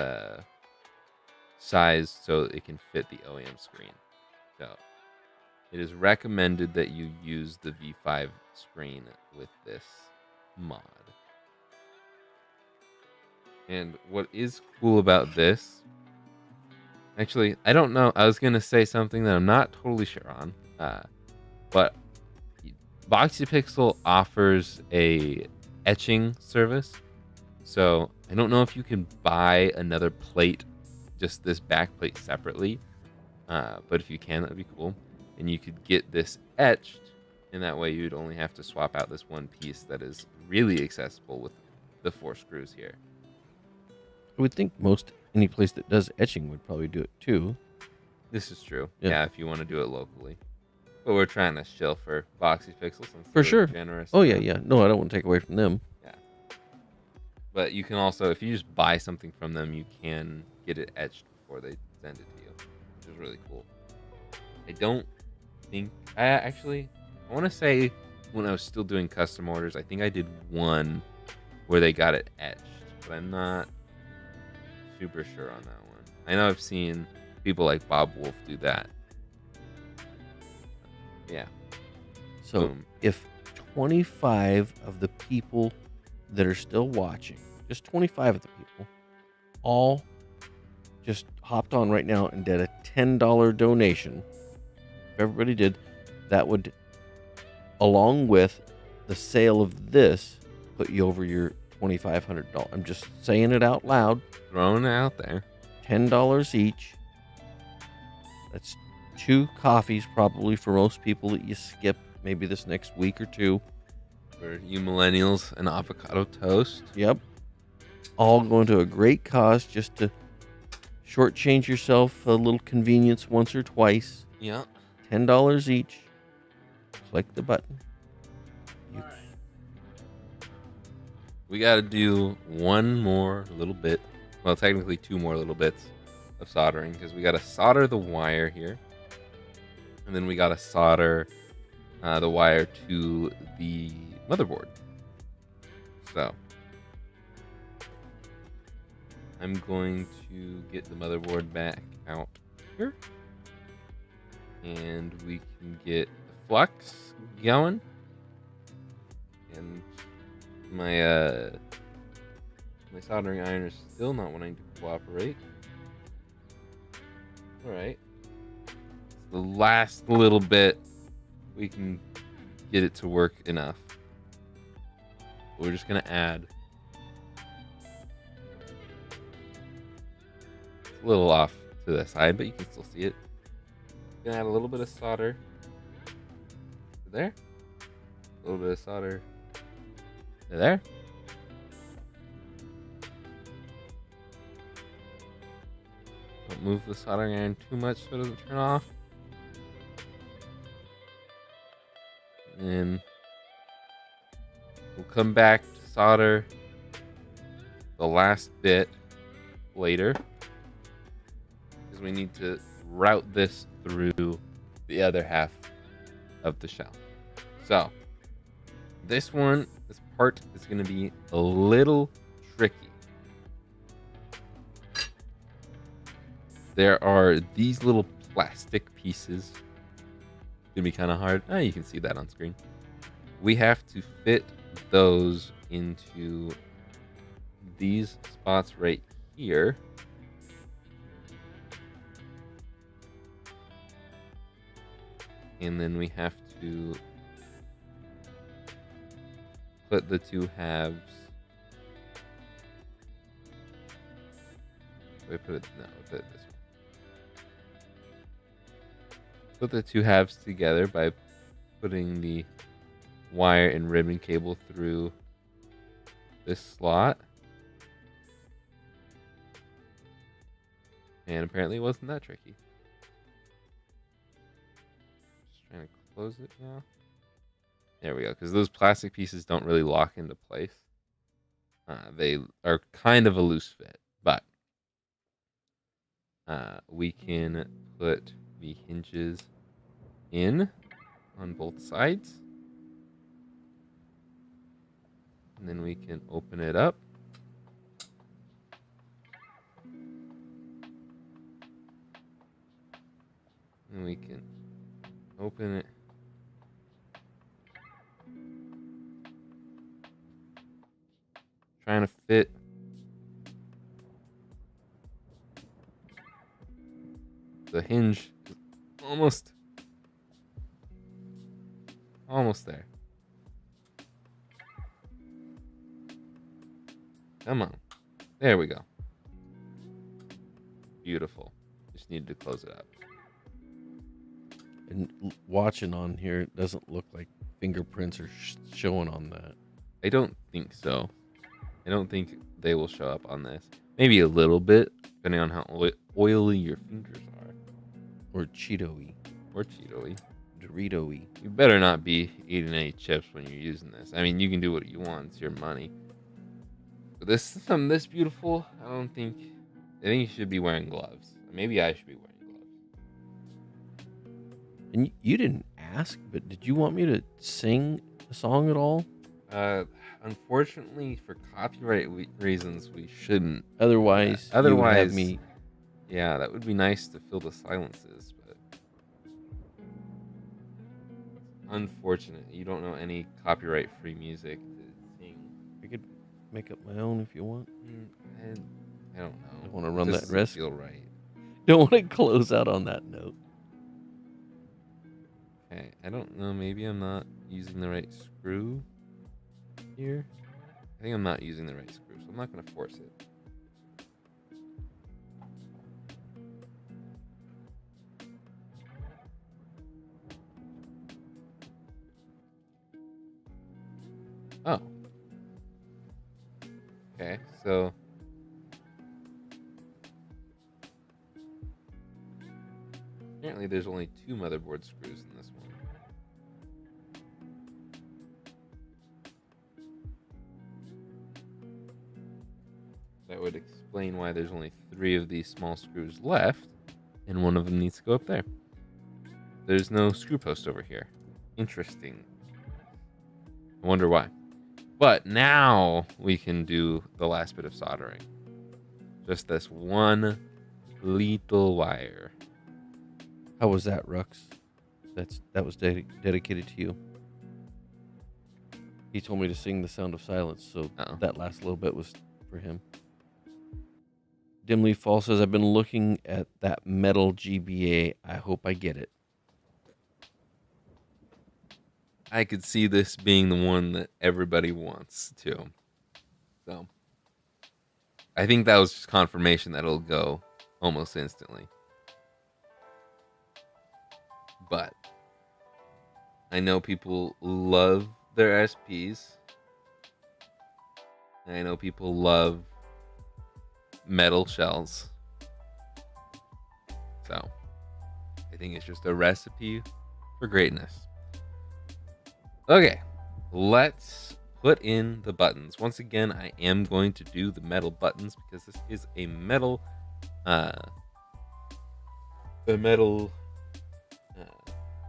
sized so it can fit the OEM screen. So it is recommended that you use the V5 screen with this mod. And what is cool about this, actually, I don't know. I was going to say something that I'm not totally sure on. But BoxyPixel offers a etching service. So I don't know if you can buy another plate, just this back plate separately. But if you can, that'd be cool. And you could get this etched, and that way you'd only have to swap out this one piece that is really accessible with the 4 screws here. I would think any place that does etching would probably do it too. This is true. Yeah. Yeah, if you want to do it locally. But we're trying to shill for BoxyPixel since For they're sure. generous. Oh, yeah. No, I don't want to take away from them. But you can also, if you just buy something from them, you can get it etched before they send it to you, which is really cool. I don't think, I want to say when I was still doing custom orders, I think I did one where they got it etched, but I'm not super sure on that one. I know I've seen people like Bob Wolf do that. Yeah. So Boom. if 25 of the people that are still watching, just 25 of the people, all just hopped on right now and did a $10 donation, if everybody did, that would, along with the sale of this, put you over your $2,500. I'm just saying it out loud. Throwing it out there. $10 each. That's 2 coffees probably for most people that you skip maybe this next week or 2. For you millennials, an avocado toast. Yep. All going to a great cause just to shortchange yourself a little convenience once or twice. Yeah. $10 each. Click the button. We got to do one more little bit. Well, technically 2 more little bits of soldering because we got to solder the wire here. And then we got to solder the wire to the motherboard. So I'm going to get the motherboard back out here. And we can get the flux going. And my soldering iron is still not wanting to cooperate. Alright. The last little bit, we can get it to work enough. We're just going to add. It's a little off to the side, but you can still see it. Gonna add a little bit of solder to there. A little bit of solder to there. Don't move the soldering iron too much so it doesn't turn off. And we'll come back to solder the last bit later because we need to route this through the other half of the shell. So this part is going to be a little tricky. There are these little plastic pieces. It's going to be kind of hard. Oh, you can see that on screen. We have to fit those into these spots right here. And then we have to put the 2 halves. We put it no, we put it this way. Put the 2 halves together by putting the wire and ribbon cable through this slot. And apparently it wasn't that tricky. Trying to close it now. There we go. Because those plastic pieces don't really lock into place. They are kind of a loose fit, but we can put the hinges in on both sides, and then we can open it up. And we can open it. Trying to fit the hinge. Almost there. Come on. There we go. Beautiful. Just needed to close it up. And watching on here, it doesn't look like fingerprints are showing on that. I don't think so. I don't think they will show up on this. Maybe a little bit, depending on how oily your fingers are. Or Cheeto-y. Or Cheeto-y. Dorito-y. You better not be eating any chips when you're using this. I mean, you can do what you want. It's your money. But something this beautiful, I think you should be wearing gloves. Maybe I should be wearing gloves. And you didn't ask, but did you want me to sing a song at all? Unfortunately, for copyright reasons, we shouldn't. Otherwise, you would have me Yeah, that would be nice to fill the silences, but unfortunate. You don't know any copyright-free music to sing. I could make up my own if you want. I don't know. Don't want to It run just that doesn't risk. feel right. Don't want to close out on that note. Okay, I don't know. Maybe I'm not using the right screw here. I think I'm not using the right screw, so I'm not going to force it. Oh. Okay, so apparently there's only 2 motherboard screws in this one. That would explain why there's only 3 of these small screws left, and one of them needs to go up there. There's no screw post over here. Interesting. I wonder why. But now we can do the last bit of soldering. Just this one little wire. How was that, Rux? That was dedicated to you. He told me to sing The Sound of Silence, so that last little bit was for him. Dimly Fall says, I've been looking at that metal GBA. I hope I get it. I could see this being the one that everybody wants too. So I think that was just confirmation that it'll go almost instantly. But I know people love their SPs. I know people love metal shells. So I think it's just a recipe for greatness. Okay, let's put in the buttons. Once again, I am going to do the metal buttons because this is a metal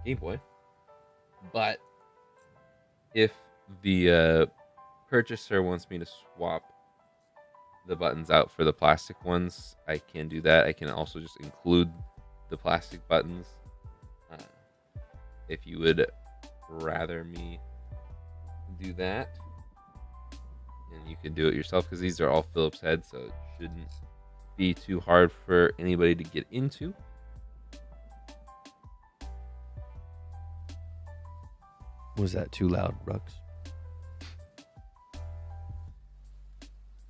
Game Boy. But if the purchaser wants me to swap the buttons out for the plastic ones, I can do that. I can also just include the plastic buttons if you would rather me do that. And you can do it yourself because these are all Phillips heads, so it shouldn't be too hard for anybody to get into. Was that too loud, Rux?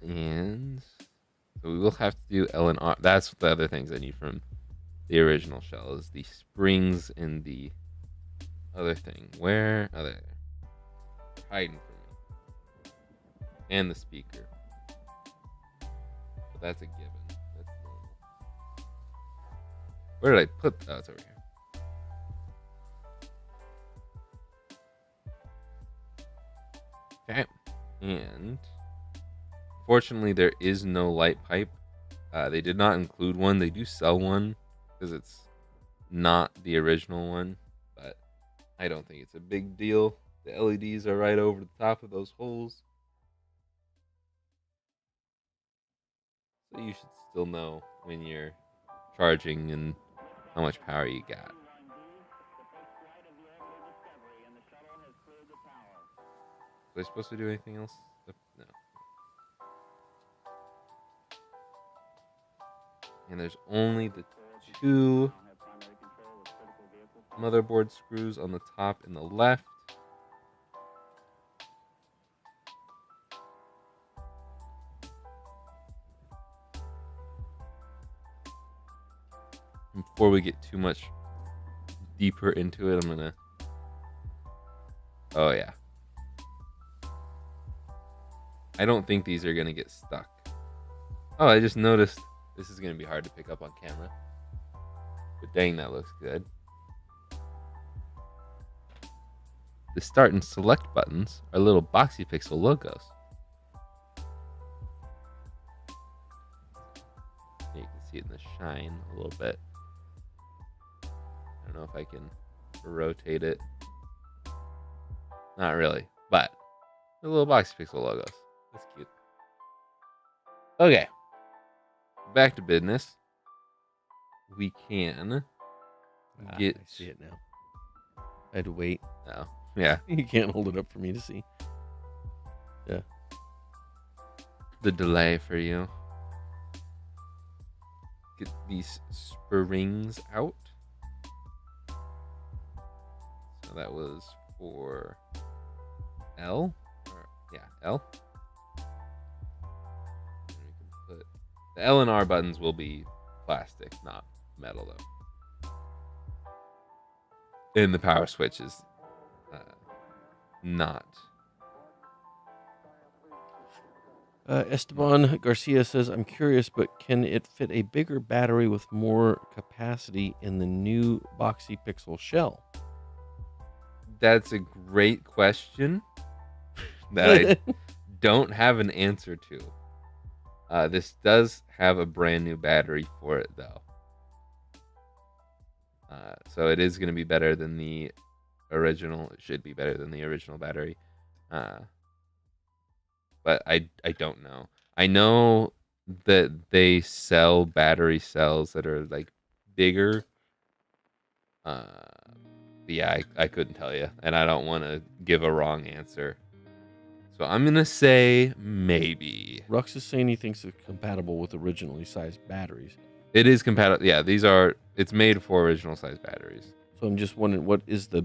And so we will have to do L and R. That's the other things I need from the original shell is the springs and the other thing. Where are they? They're hiding from me. And the speaker. But that's a given. That's normal. Where did I put? Oh, it's over here. Okay. And fortunately, there is no light pipe. They did not include one. They do sell one because it's not the original one, but I don't think it's a big deal. The LEDs are right over the top of those holes, so you should still know when you're charging and how much power you got. Was I supposed to do anything else? No. And there's only the 2 motherboard screws on the top and the left. And before we get too much deeper into it, I'm gonna. Oh yeah. I don't think these are gonna get stuck. Oh, I just noticed this is gonna be hard to pick up on camera. But dang, that looks good. The start and select buttons are little boxy pixel logos. You can see it in the shine a little bit. I don't know if I can rotate it. Not really, but the little boxy pixel logos. That's cute. Okay, back to business. we can I see it now. I had to wait. Oh, yeah. You can't hold it up for me to see. Yeah. The delay for you. Get these springs out. So that was for L. L. And we can put the L and R buttons will be plastic, not metal, though. And the power switch is not. Esteban Garcia says, I'm curious, but can it fit a bigger battery with more capacity in the new boxy pixel shell? That's a great question that I don't have an answer to. This does have a brand new battery for it, though. So it is going to be better than the original. It should be better than the original battery. But I don't know. I know that they sell battery cells that are like bigger. Yeah, I couldn't tell you, and I don't want to give a wrong answer. So I'm gonna say maybe. Rux is saying he thinks it's compatible with originally sized batteries. It is compatible. Yeah, these are. It's made for original size batteries. So I'm just wondering, what is the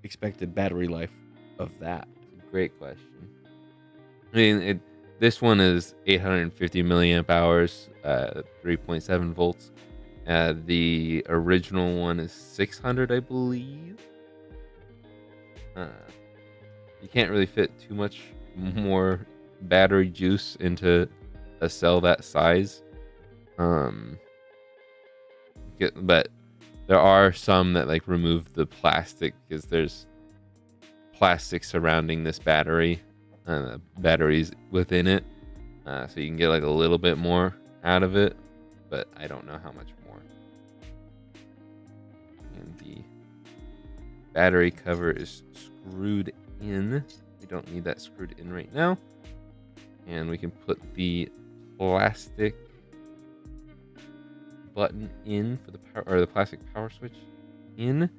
expected battery life of that? Great question. I mean, this one is 850 milliamp hours, 3.7 volts. The original one is 600, I believe. You can't really fit too much more battery juice into a cell that size. But there are some that like remove the plastic because there's plastic surrounding this battery. Batteries within it, so you can get like a little bit more out of it, but I don't know how much more. And the battery cover is screwed in. We don't need that screwed in right now, and we can put the plastic button in for the power, or the plastic power switch in.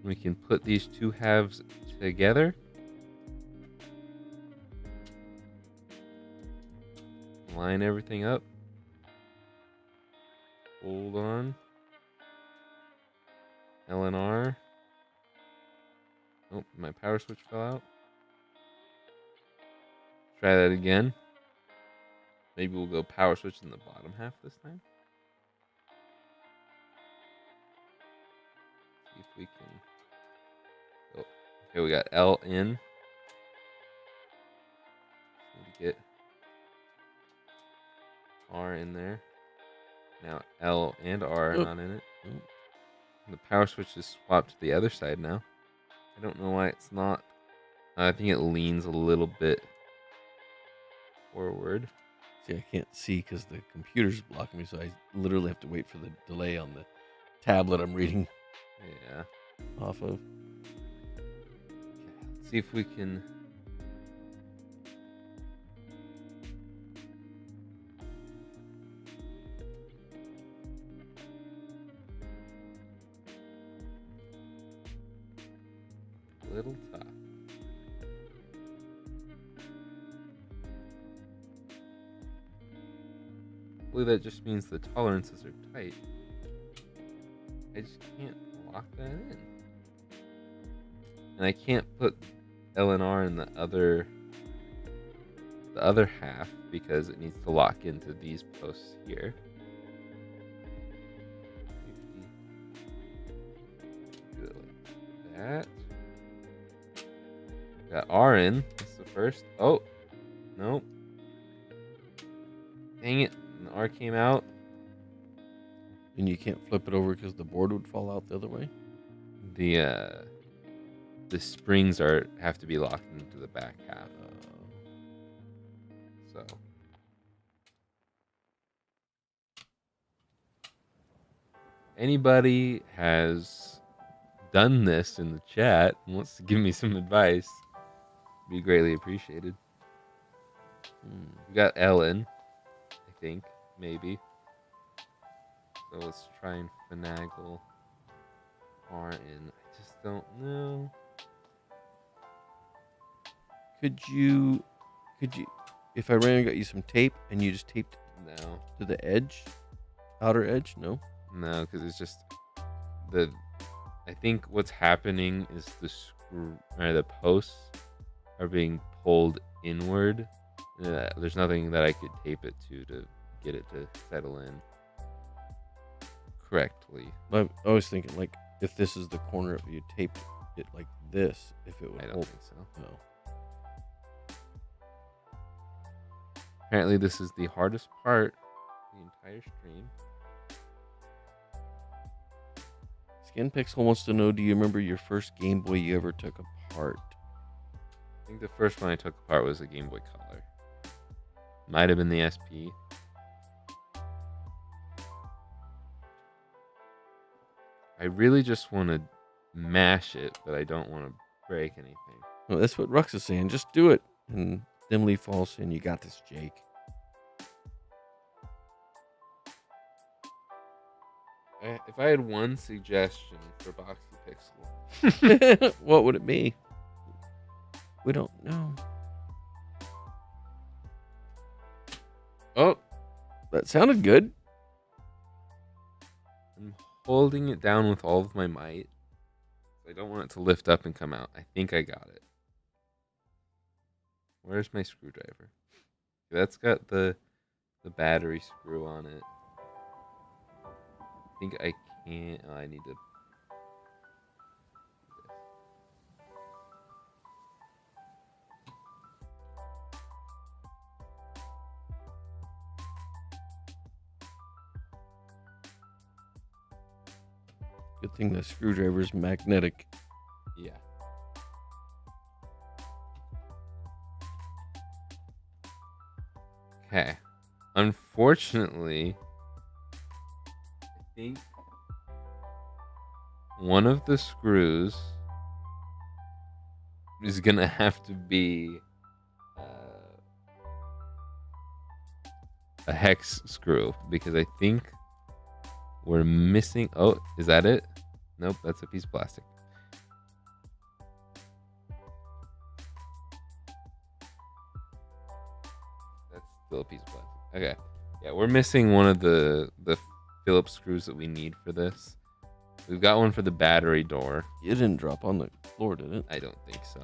We can put these two halves together. Line everything up. Hold on. L and R. Oh, my power switch fell out. Try that again. Maybe we'll go power switch in the bottom half this time. See if we can. Oh, okay, we got L in. Need to get R in there. Now L and R are not in it. The power switch is swapped to the other side now. I don't know why it's not. I think it leans a little bit forward. See, I can't see because the computer's blocking me, so I literally have to wait for the delay on the tablet I'm reading off of. Okay, let's see if we can. Little tough. Hopefully that just means the tolerances are tight. I just can't lock that in. And I can't put L and R in the other half because it needs to lock into these posts here. Do it like that. Got R in. That's the first. Oh, nope. Dang it. And the R came out. And you can't flip it over because the board would fall out the other way? The springs have to be locked into the back half. So. Anybody has done this in the chat and wants to give me some advice, be greatly appreciated. We got Ellen, I think, maybe. So let's try and finagle R in. I just don't know. Could you, if I ran and got you some tape and you just taped No. to the edge, outer edge? No. No, because it's just the. I think what's happening is the screw or the posts are being pulled inward. There's nothing that I could tape it to get it to settle in correctly. I was thinking like if this is the corner, if you taped it like this, if it would I don't hold. think so. No. Apparently, this is the hardest part of the entire stream. Skin Pixel wants to know: do you remember your first Game Boy you ever took apart? I think the first one I took apart was a Game Boy Color. Might have been the SP. I really just want to mash it, but I don't want to break anything. No, that's what Rux is saying. Just do it. And Dimly Falls saying, "You got this, Jake." If I had one suggestion for Boxy Pixel, What would it be? We don't know. oh, That sounded good. I'm holding it down with all of my might. I don't want it to lift up and come out. I think I got it. Where's my screwdriver? That's got the battery screw on it. I think I can't. Oh, I need to. Good thing the screwdriver is magnetic. Yeah. Okay. Unfortunately, I think one of the screws is gonna have to be a hex screw because I think we're missing. Oh, is that it? Nope, that's a piece of plastic. That's still a piece of plastic. Okay. Yeah, we're missing one of the Phillips screws that we need for this. We've got one for the battery door. It didn't drop on the floor, did it? I don't think so.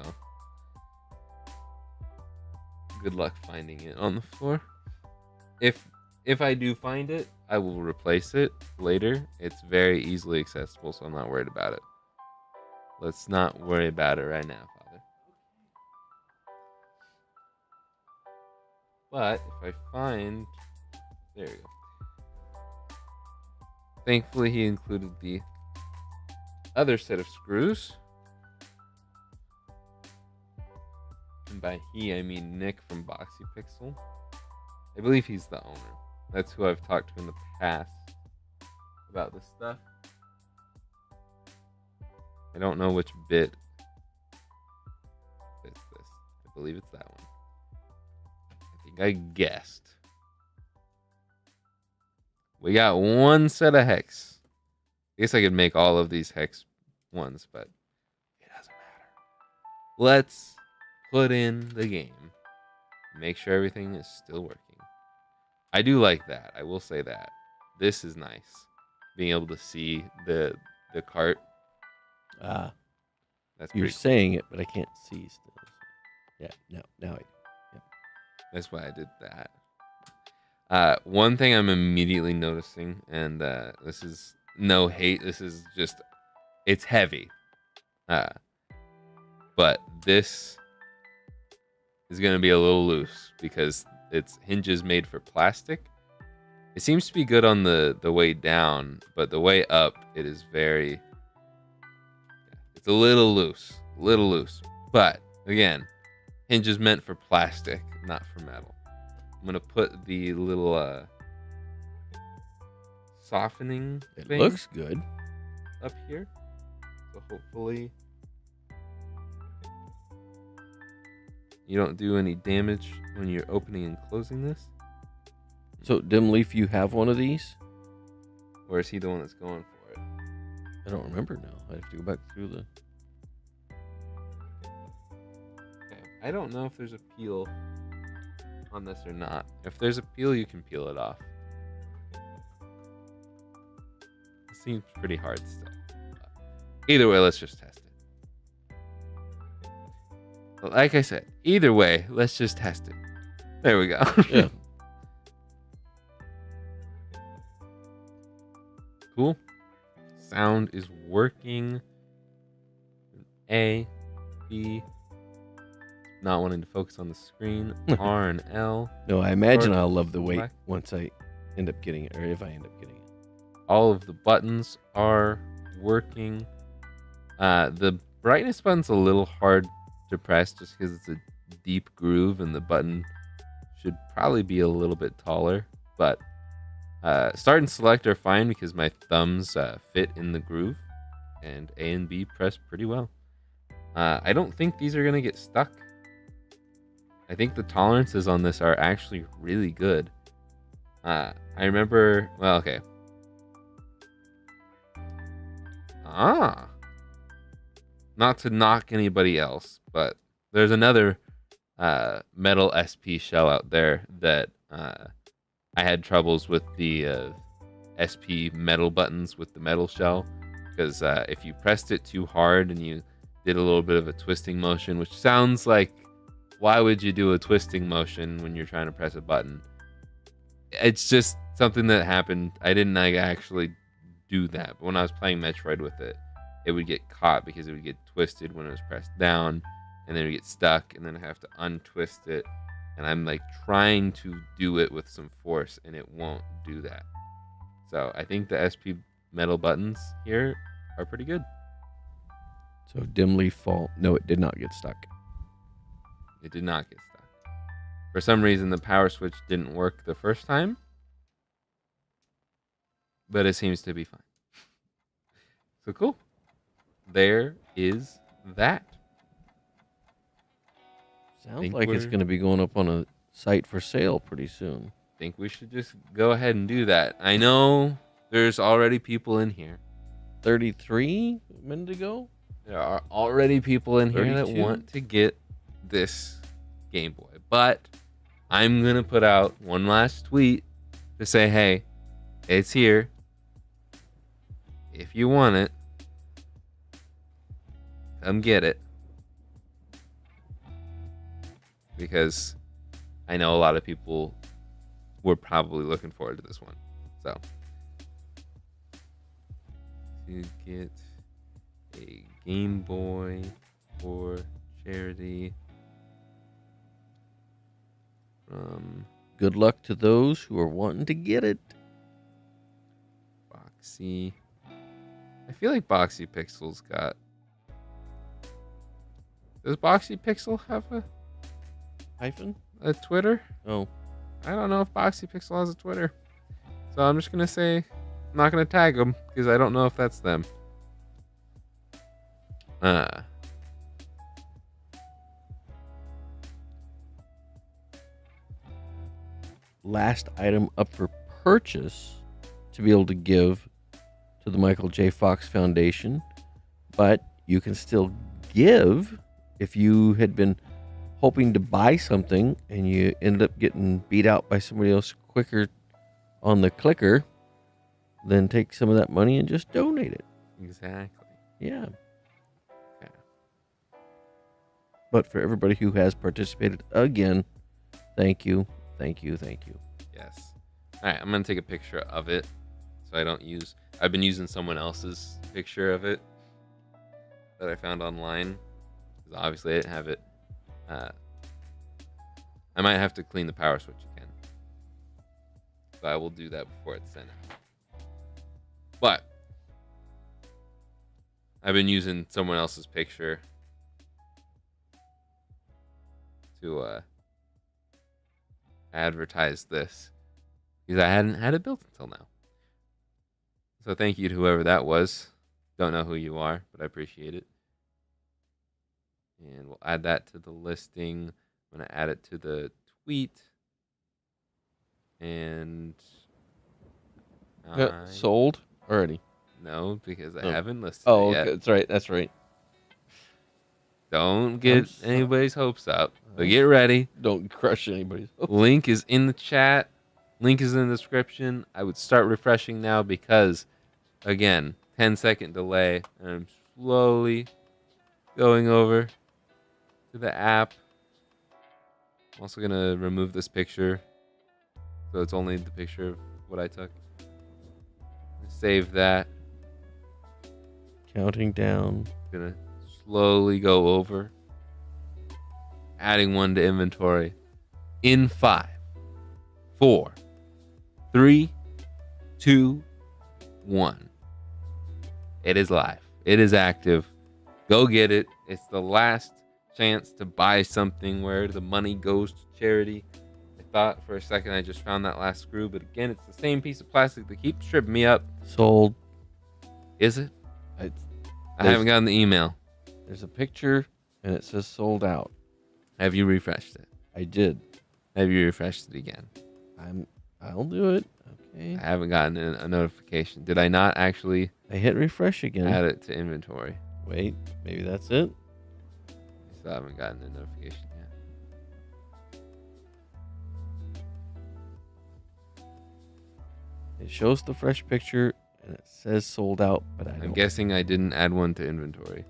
Good luck finding it on the floor. If I do find it, I will replace it later. It's very easily accessible, so I'm not worried about it. Let's not worry about it right now, Father. But if I find... There you go. Thankfully, he included the other set of screws. And by he, I mean Nick from Boxy Pixel. I believe he's the owner. That's who I've talked to in the past about this stuff. I don't know which bit fits this. I believe it's that one. I think I guessed. We got one set of hex. I guess I could make all of these hex ones, but it doesn't matter. Let's put in the game. Make sure everything is still working. I do like that. I will say that. This is nice. Being able to see the cart. Ah, That's you're pretty cool. saying it, but I can't see still. Yeah, now I do. Yeah. That's why I did that. One thing I'm immediately noticing, and this is no hate. This is just, it's heavy. But this is going to be a little loose because its hinges made for plastic. It seems to be good on the way down, but the way up, it is very... It's a little loose. But, again, hinges meant for plastic, not for metal. I'm going to put the little softening It thing looks good. up here. So hopefully you don't do any damage when you're opening and closing this. So, Dim Leaf, you have one of these? Or is he the one that's going for it? I don't remember now. I have to go back through the. Okay. I don't know if there's a peel on this or not. If there's a peel, you can peel it off. It seems pretty hard still. Either way, let's just test it. But like I said, either way, let's just test it. There we go. Yeah. Cool. Sound is working. A, B. Not wanting to focus on the screen. R and L. No, I imagine Short, I'll love the weight black. once I end up getting it, or if I end up getting it. All of the buttons are working. The brightness button's a little hard to press just because it's a deep groove and the button should probably be a little bit taller. But start and select are fine because my thumbs fit in the groove, and A and B press pretty well. I don't think these are going to get stuck. I think the tolerances on this are actually really good. I remember, well, okay. Not to knock anybody else, but there's another metal SP shell out there that I had troubles with the SP metal buttons with the metal shell, because if you pressed it too hard and you did a little bit of a twisting motion, which sounds like, why would you do a twisting motion when you're trying to press a button? It's just something that happened. I didn't actually do that, but when I was playing Metroid with it, it would get caught because it would get twisted when it was pressed down, and then it would get stuck, and then I have to untwist it, and I'm like trying to do it with some force, and it won't do that. So I think the SP metal buttons here are pretty good. So dimly fault. No, it did not get stuck. It did not get stuck. For some reason, the power switch didn't work the first time, but it seems to be fine. So cool. There is that. Sounds Think like it's we're- going to be going up on a site for sale pretty soon. Think we should just go ahead and do that. I know there's already people in here. 33 a minute ago? There are already people in here that 32? want to get this Game Boy. But I'm going to put out one last tweet to say, hey, it's here. If you want it, come get it. Because I know a lot of people were probably looking forward to this one. So, to get a Game Boy for charity from Good luck to those who are wanting to get it. Boxy. I feel like Boxy Pixel's got. Does Boxy Pixel have Hyphen? a Twitter? Oh, I don't know if Boxy Pixel has a Twitter. So I'm just going to say I'm not going to tag them because I don't know if that's them. last item up for purchase to be able to give to the Michael J. Fox Foundation, but you can still give if you had been hoping to buy something and you ended up getting beat out by somebody else quicker on the clicker. Then take some of that money and just donate it. Exactly. Yeah. Yeah. But for everybody who has participated again, thank you, thank you, thank you. Yes. All right, I'm going to take a picture of it so I don't use. I've been using someone else's picture of it that I found online because obviously I didn't have it. I might have to clean the power switch again. So I will do that before it's sent out. But I've been using someone else's picture to advertise this because I hadn't had it built until now. So thank you to whoever that was. Don't know who you are, but I appreciate it. And we'll add that to the listing. I'm going to add it to the tweet. And Sold already. No, because I Oh. haven't listed Oh, it yet. okay. That's right. That's right. Don't get sorry. anybody's hopes up. But I'm get ready. Don't crush anybody's hopes. Link is in the chat. Link is in the description. I would start refreshing now because, again, 10-second delay. And I'm slowly going over to the app. I'm also going to remove this picture. So it's only the picture of what I took. Save that. Counting down. Gonna slowly go over. Adding one to inventory. In 5, 4, 3, 2, 1. It is live. It is active. Go get it. It's the last chance to buy something where the money goes to charity. I thought for a second I just found that last screw, but again, it's the same piece of plastic that keeps tripping me up. Sold. Is it? I There's- haven't gotten the email. There's a picture and it says sold out. Have you refreshed it? I did. Have you refreshed it again? I'll do it. Okay. I haven't gotten a notification. Did I not actually I hit refresh again. add it to inventory? Wait, maybe that's it. I still haven't gotten a notification yet. It shows the fresh picture and it says sold out, but I I'm don't. guessing I didn't add one to inventory.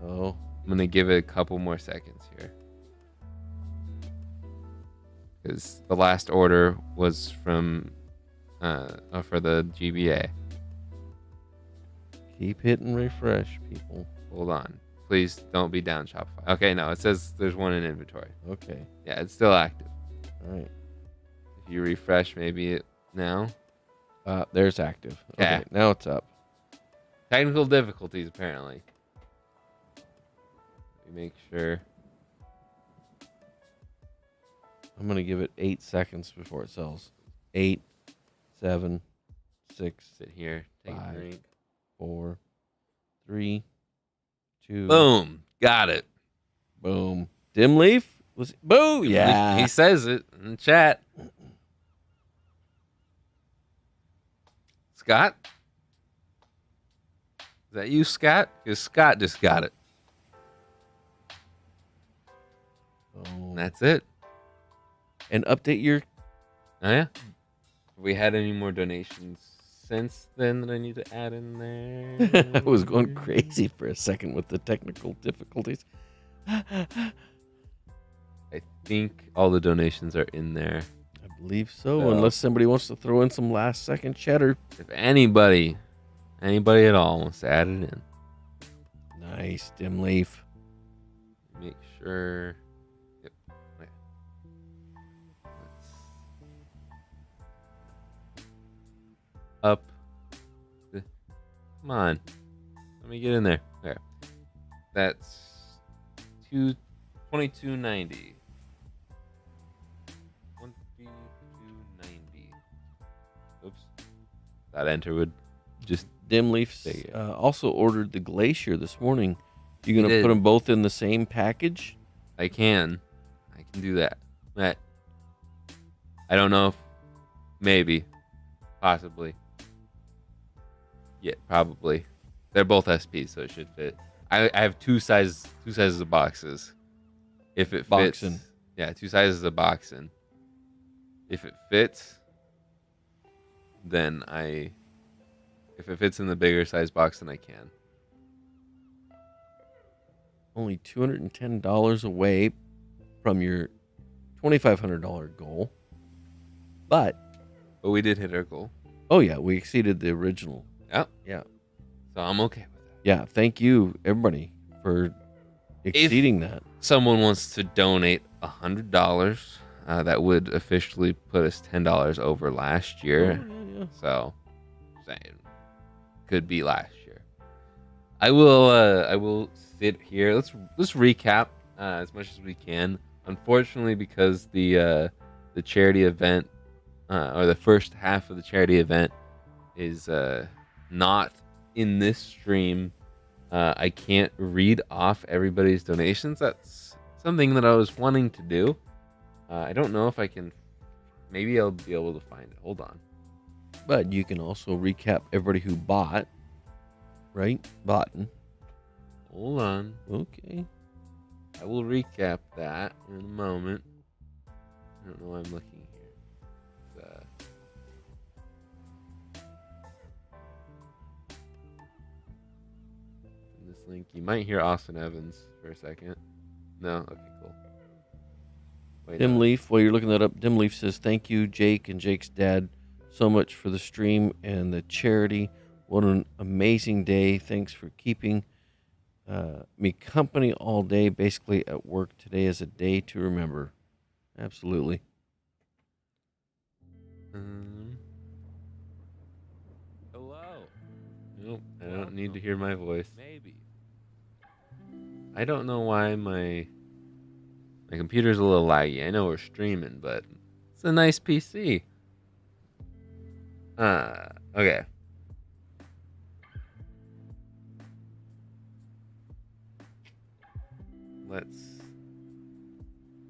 Oh, I'm going to give it a couple more seconds here. Because the last order was from for the GBA. keep hitting refresh, people. Hold on. Please don't be down, Shopify. Okay, no, it says there's one in inventory. Okay. Yeah, it's still active. All right. If you refresh, maybe it now. There's active. Yeah. Okay, now it's up. Technical difficulties, apparently. Let me make sure. I'm gonna give it 8 seconds before it sells. 8, 7, 6, Sit here, take a 5. drink. 4, 3, 2. Boom! Got it. Boom. Dim leaf was boo. Yeah. He says it in the chat. Scott? Is that you, Scott? Because Scott just got it. Boom. And that's it. And update your. Oh, yeah? Have we had any more donations since then that I need to add in there? I was going crazy for a second with the technical difficulties. I think all the donations are in there. I believe so, So- unless somebody wants to throw in some last second cheddar. If anybody at all wants to add it in, Nice, dim leaf. make sure. Yep. Okay. Up. Come on. Let me get in there. There. That's 2290. 2290. Oops. That enter would just Dim leaf There you also ordered the glacier this morning. You He gonna did. put them both in the same package? I can do that. I don't know if maybe, possibly. Yeah, probably. They're both SPs, so it should fit. I have two sizes of boxes. If it fits, Boxin'. yeah, two sizes of boxing. If it fits, then if it fits in the bigger size box, then I can. Only $210 away from your $2,500 goal. But we did hit our goal. oh yeah, we exceeded the original. Yep. Yeah. So I'm okay with that. Yeah. Thank you, everybody, for exceeding that. Someone wants to donate $100, that would officially put us $10 over last year. Oh, yeah. So, saying could be last year. I will sit here. Let's recap as much as we can. Unfortunately, because the charity event or the first half of the charity event is not in this stream, I can't read off everybody's donations. That's something that I was wanting to do. I don't know if I can. Maybe I'll be able to find it. Hold on. But you can also recap everybody who bought, right? Boughten. Hold on. Okay. I will recap that in a moment. I don't know why I'm looking here. In this link, you might hear Austin Evans for a second. No? Okay, cool. Wait, Dim no. Leaf, while you're looking that up, Dim Leaf says, thank you, Jake and Jake's dad, so much for the stream and the charity. What an amazing day. Thanks for keeping me company all day, basically at work. Today is a day to remember. Absolutely. Hello. Nope, I don't need to hear my voice. Maybe. I don't know why my computer's a little laggy. I know we're streaming, but it's a nice PC. Okay.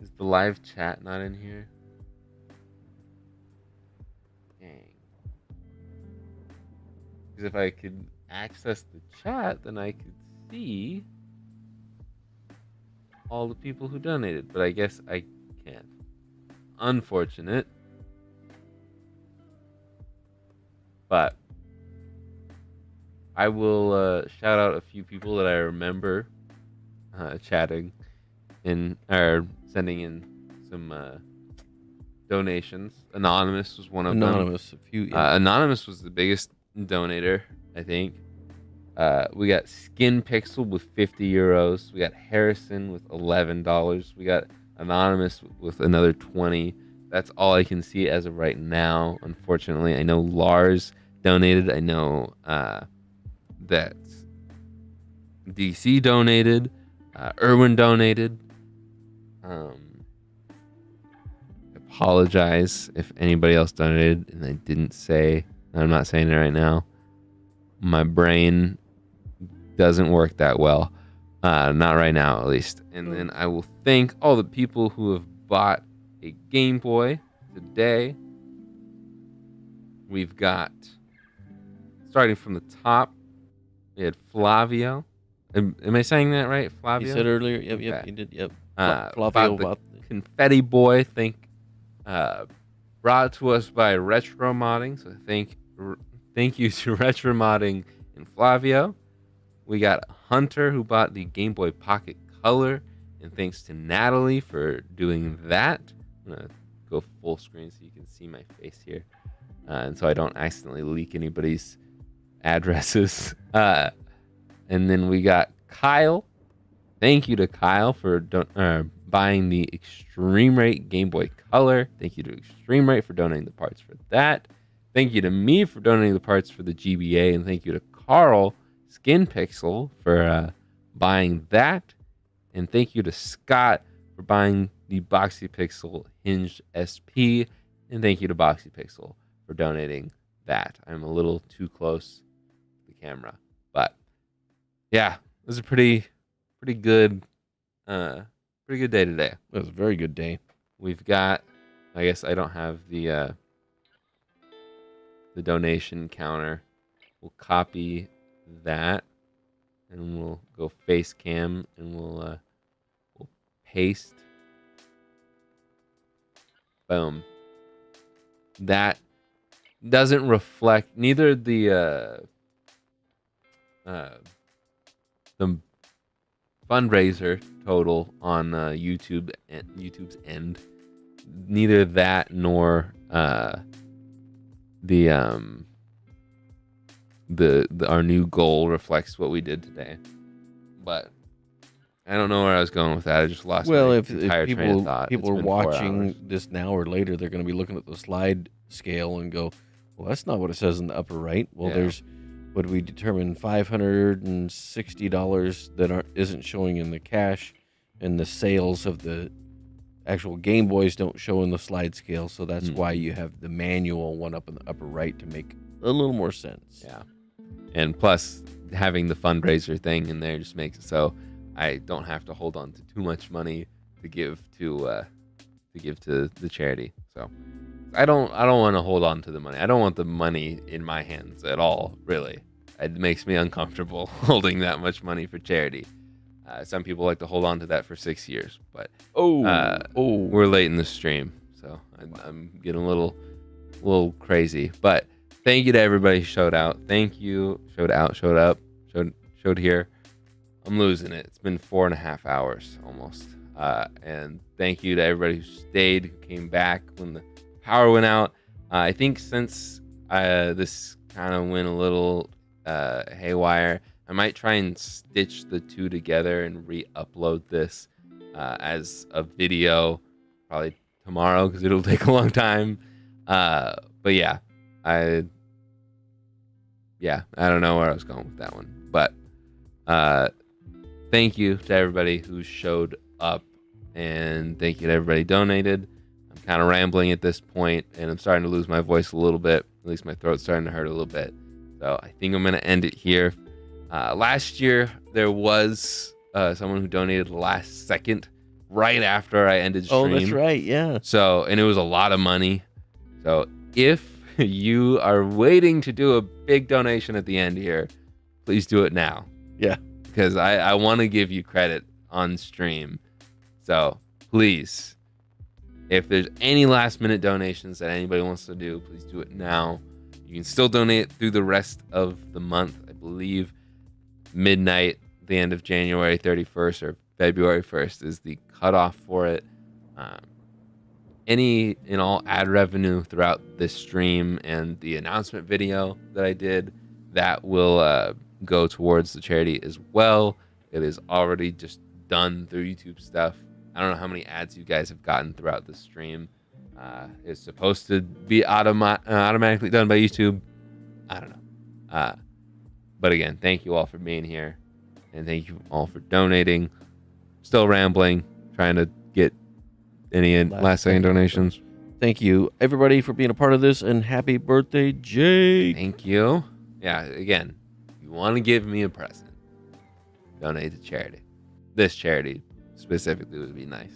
Is the live chat not in here? Dang. Because if I could access the chat, then I could see all the people who donated, but I guess I can't. Unfortunate. But I will shout out a few people that I remember chatting or sending in some donations. Anonymous was one of them. Anonymous. Anonymous was the biggest donator, I think. We got Skin Pixel with 50 euros. We got Harrison with $11. We got Anonymous with another 20. That's all I can see as of right now, unfortunately. I know Lars donated. I know that DC donated. Erwin donated. Apologize if anybody else donated and I didn't say. I'm not saying it right now. My brain doesn't work that well. Not right now, at least. And then I will thank all the people who have bought a Game Boy today. We've got, starting from the top, we had Flavio. Am I saying that right? Flavio? You said earlier. Yep, Okay. you did. Yep. Flavio bought the Confetti Boy. Brought to us by Retro Modding. So thank you to Retro Modding and Flavio. We got Hunter who bought the Game Boy Pocket Color, and thanks to Natalie for doing that. I'm gonna go full screen so you can see my face here, and so I don't accidentally leak anybody's addresses. And then we got Kyle. Thank you to Kyle for buying the Extreme Rate Game Boy Color. Thank you to Extreme Rate for donating the parts for that. Thank you to me for donating the parts for the GBA, and thank you to Carl Skin Pixel for buying that. And thank you to Scott for buying the Boxy Pixel Hinged SP. And thank you to Boxy Pixel for donating that. I'm a little too close to the camera. But yeah, it was a pretty good day today. It was a very good day. We've got, I guess I don't have the donation counter. We'll copy that and we'll go face cam and we'll paste. Boom. That doesn't reflect neither the fundraiser total on YouTube's end. Neither that nor our new goal reflects what we did today. But I don't know where I was going with that. I just lost my entire train of thought. People are watching this now or later, they're going to be looking at the slide scale and go, well, that's not what it says in the upper right. Well, there's what we determine $560 that isn't showing in the cash, and the sales of the actual Game Boys don't show in the slide scale. So that's why you have the manual one up in the upper right to make a little more sense. Yeah. And plus, having the fundraiser thing in there just makes it so I don't have to hold on to too much money to give to to give to the charity. So I don't want to hold on to the money. I don't want the money in my hands at all, really. It makes me uncomfortable holding that much money for charity. Some people like to hold on to that for 6 years, but we're late in the stream, so I'm getting a little crazy. But thank you to everybody who showed out. Thank you, showed up, showed here. I'm losing it. It's been 4.5 hours almost. And thank you to everybody who stayed, who came back when the power went out. I think since this kind of went a little haywire, I might try and stitch the two together and re-upload this as a video probably tomorrow because it'll take a long time. But yeah, I don't know where I was going with that one. But thank you to everybody who showed up, and thank you to everybody who donated. I'm kind of rambling at this point, and I'm starting to lose my voice a little bit. At least my throat's starting to hurt a little bit. So I think I'm going to end it here. Last year, there was someone who donated last second, right after I ended stream. Oh, that's right, yeah. So, and it was a lot of money. So if you are waiting to do a big donation at the end here, please do it now. Yeah. Because I want to give you credit on stream. So please, if there's any last minute donations that anybody wants to do, please do it now. You can still donate through the rest of the month. I believe midnight, the end of January 31st or February 1st is the cutoff for it. Any and all ad revenue throughout this stream and the announcement video that I did, that will go towards the charity as well. It is already just done through YouTube stuff. I don't know how many ads you guys have gotten throughout the stream. It's supposed to be automatically done by YouTube. I don't know. But again, thank you all for being here. And thank you all for donating. Still rambling, trying to get any last second donations. Thank you, everybody, for being a part of this, and happy birthday, Jake. Thank you. Yeah, again, if you want to give me a present, donate to charity. This charity specifically would be nice.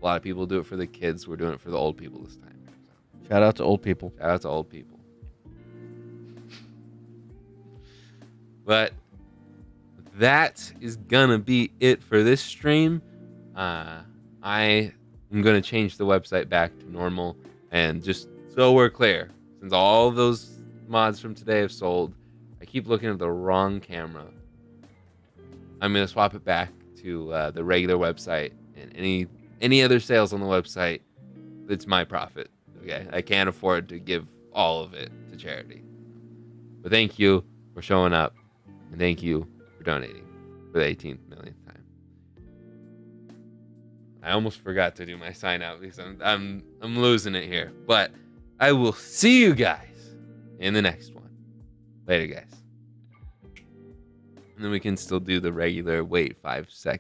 A lot of people do it for the kids. We're doing it for the old people this time. So. Shout out to old people. Shout out to old people. But that is gonna be it for this stream. I am gonna change the website back to normal, and just so we're clear, since all of those mods from today have sold, I keep looking at the wrong camera. I'm gonna swap it back to the regular website, and any other sales on the website, it's my profit. Okay, I can't afford to give all of it to charity. But thank you for showing up, and thank you for donating for the 18th millionth time. I almost forgot to do my sign out because I'm losing it here. But I will see you guys in the next one. Later, guys. And then we can still do the regular wait 5 seconds.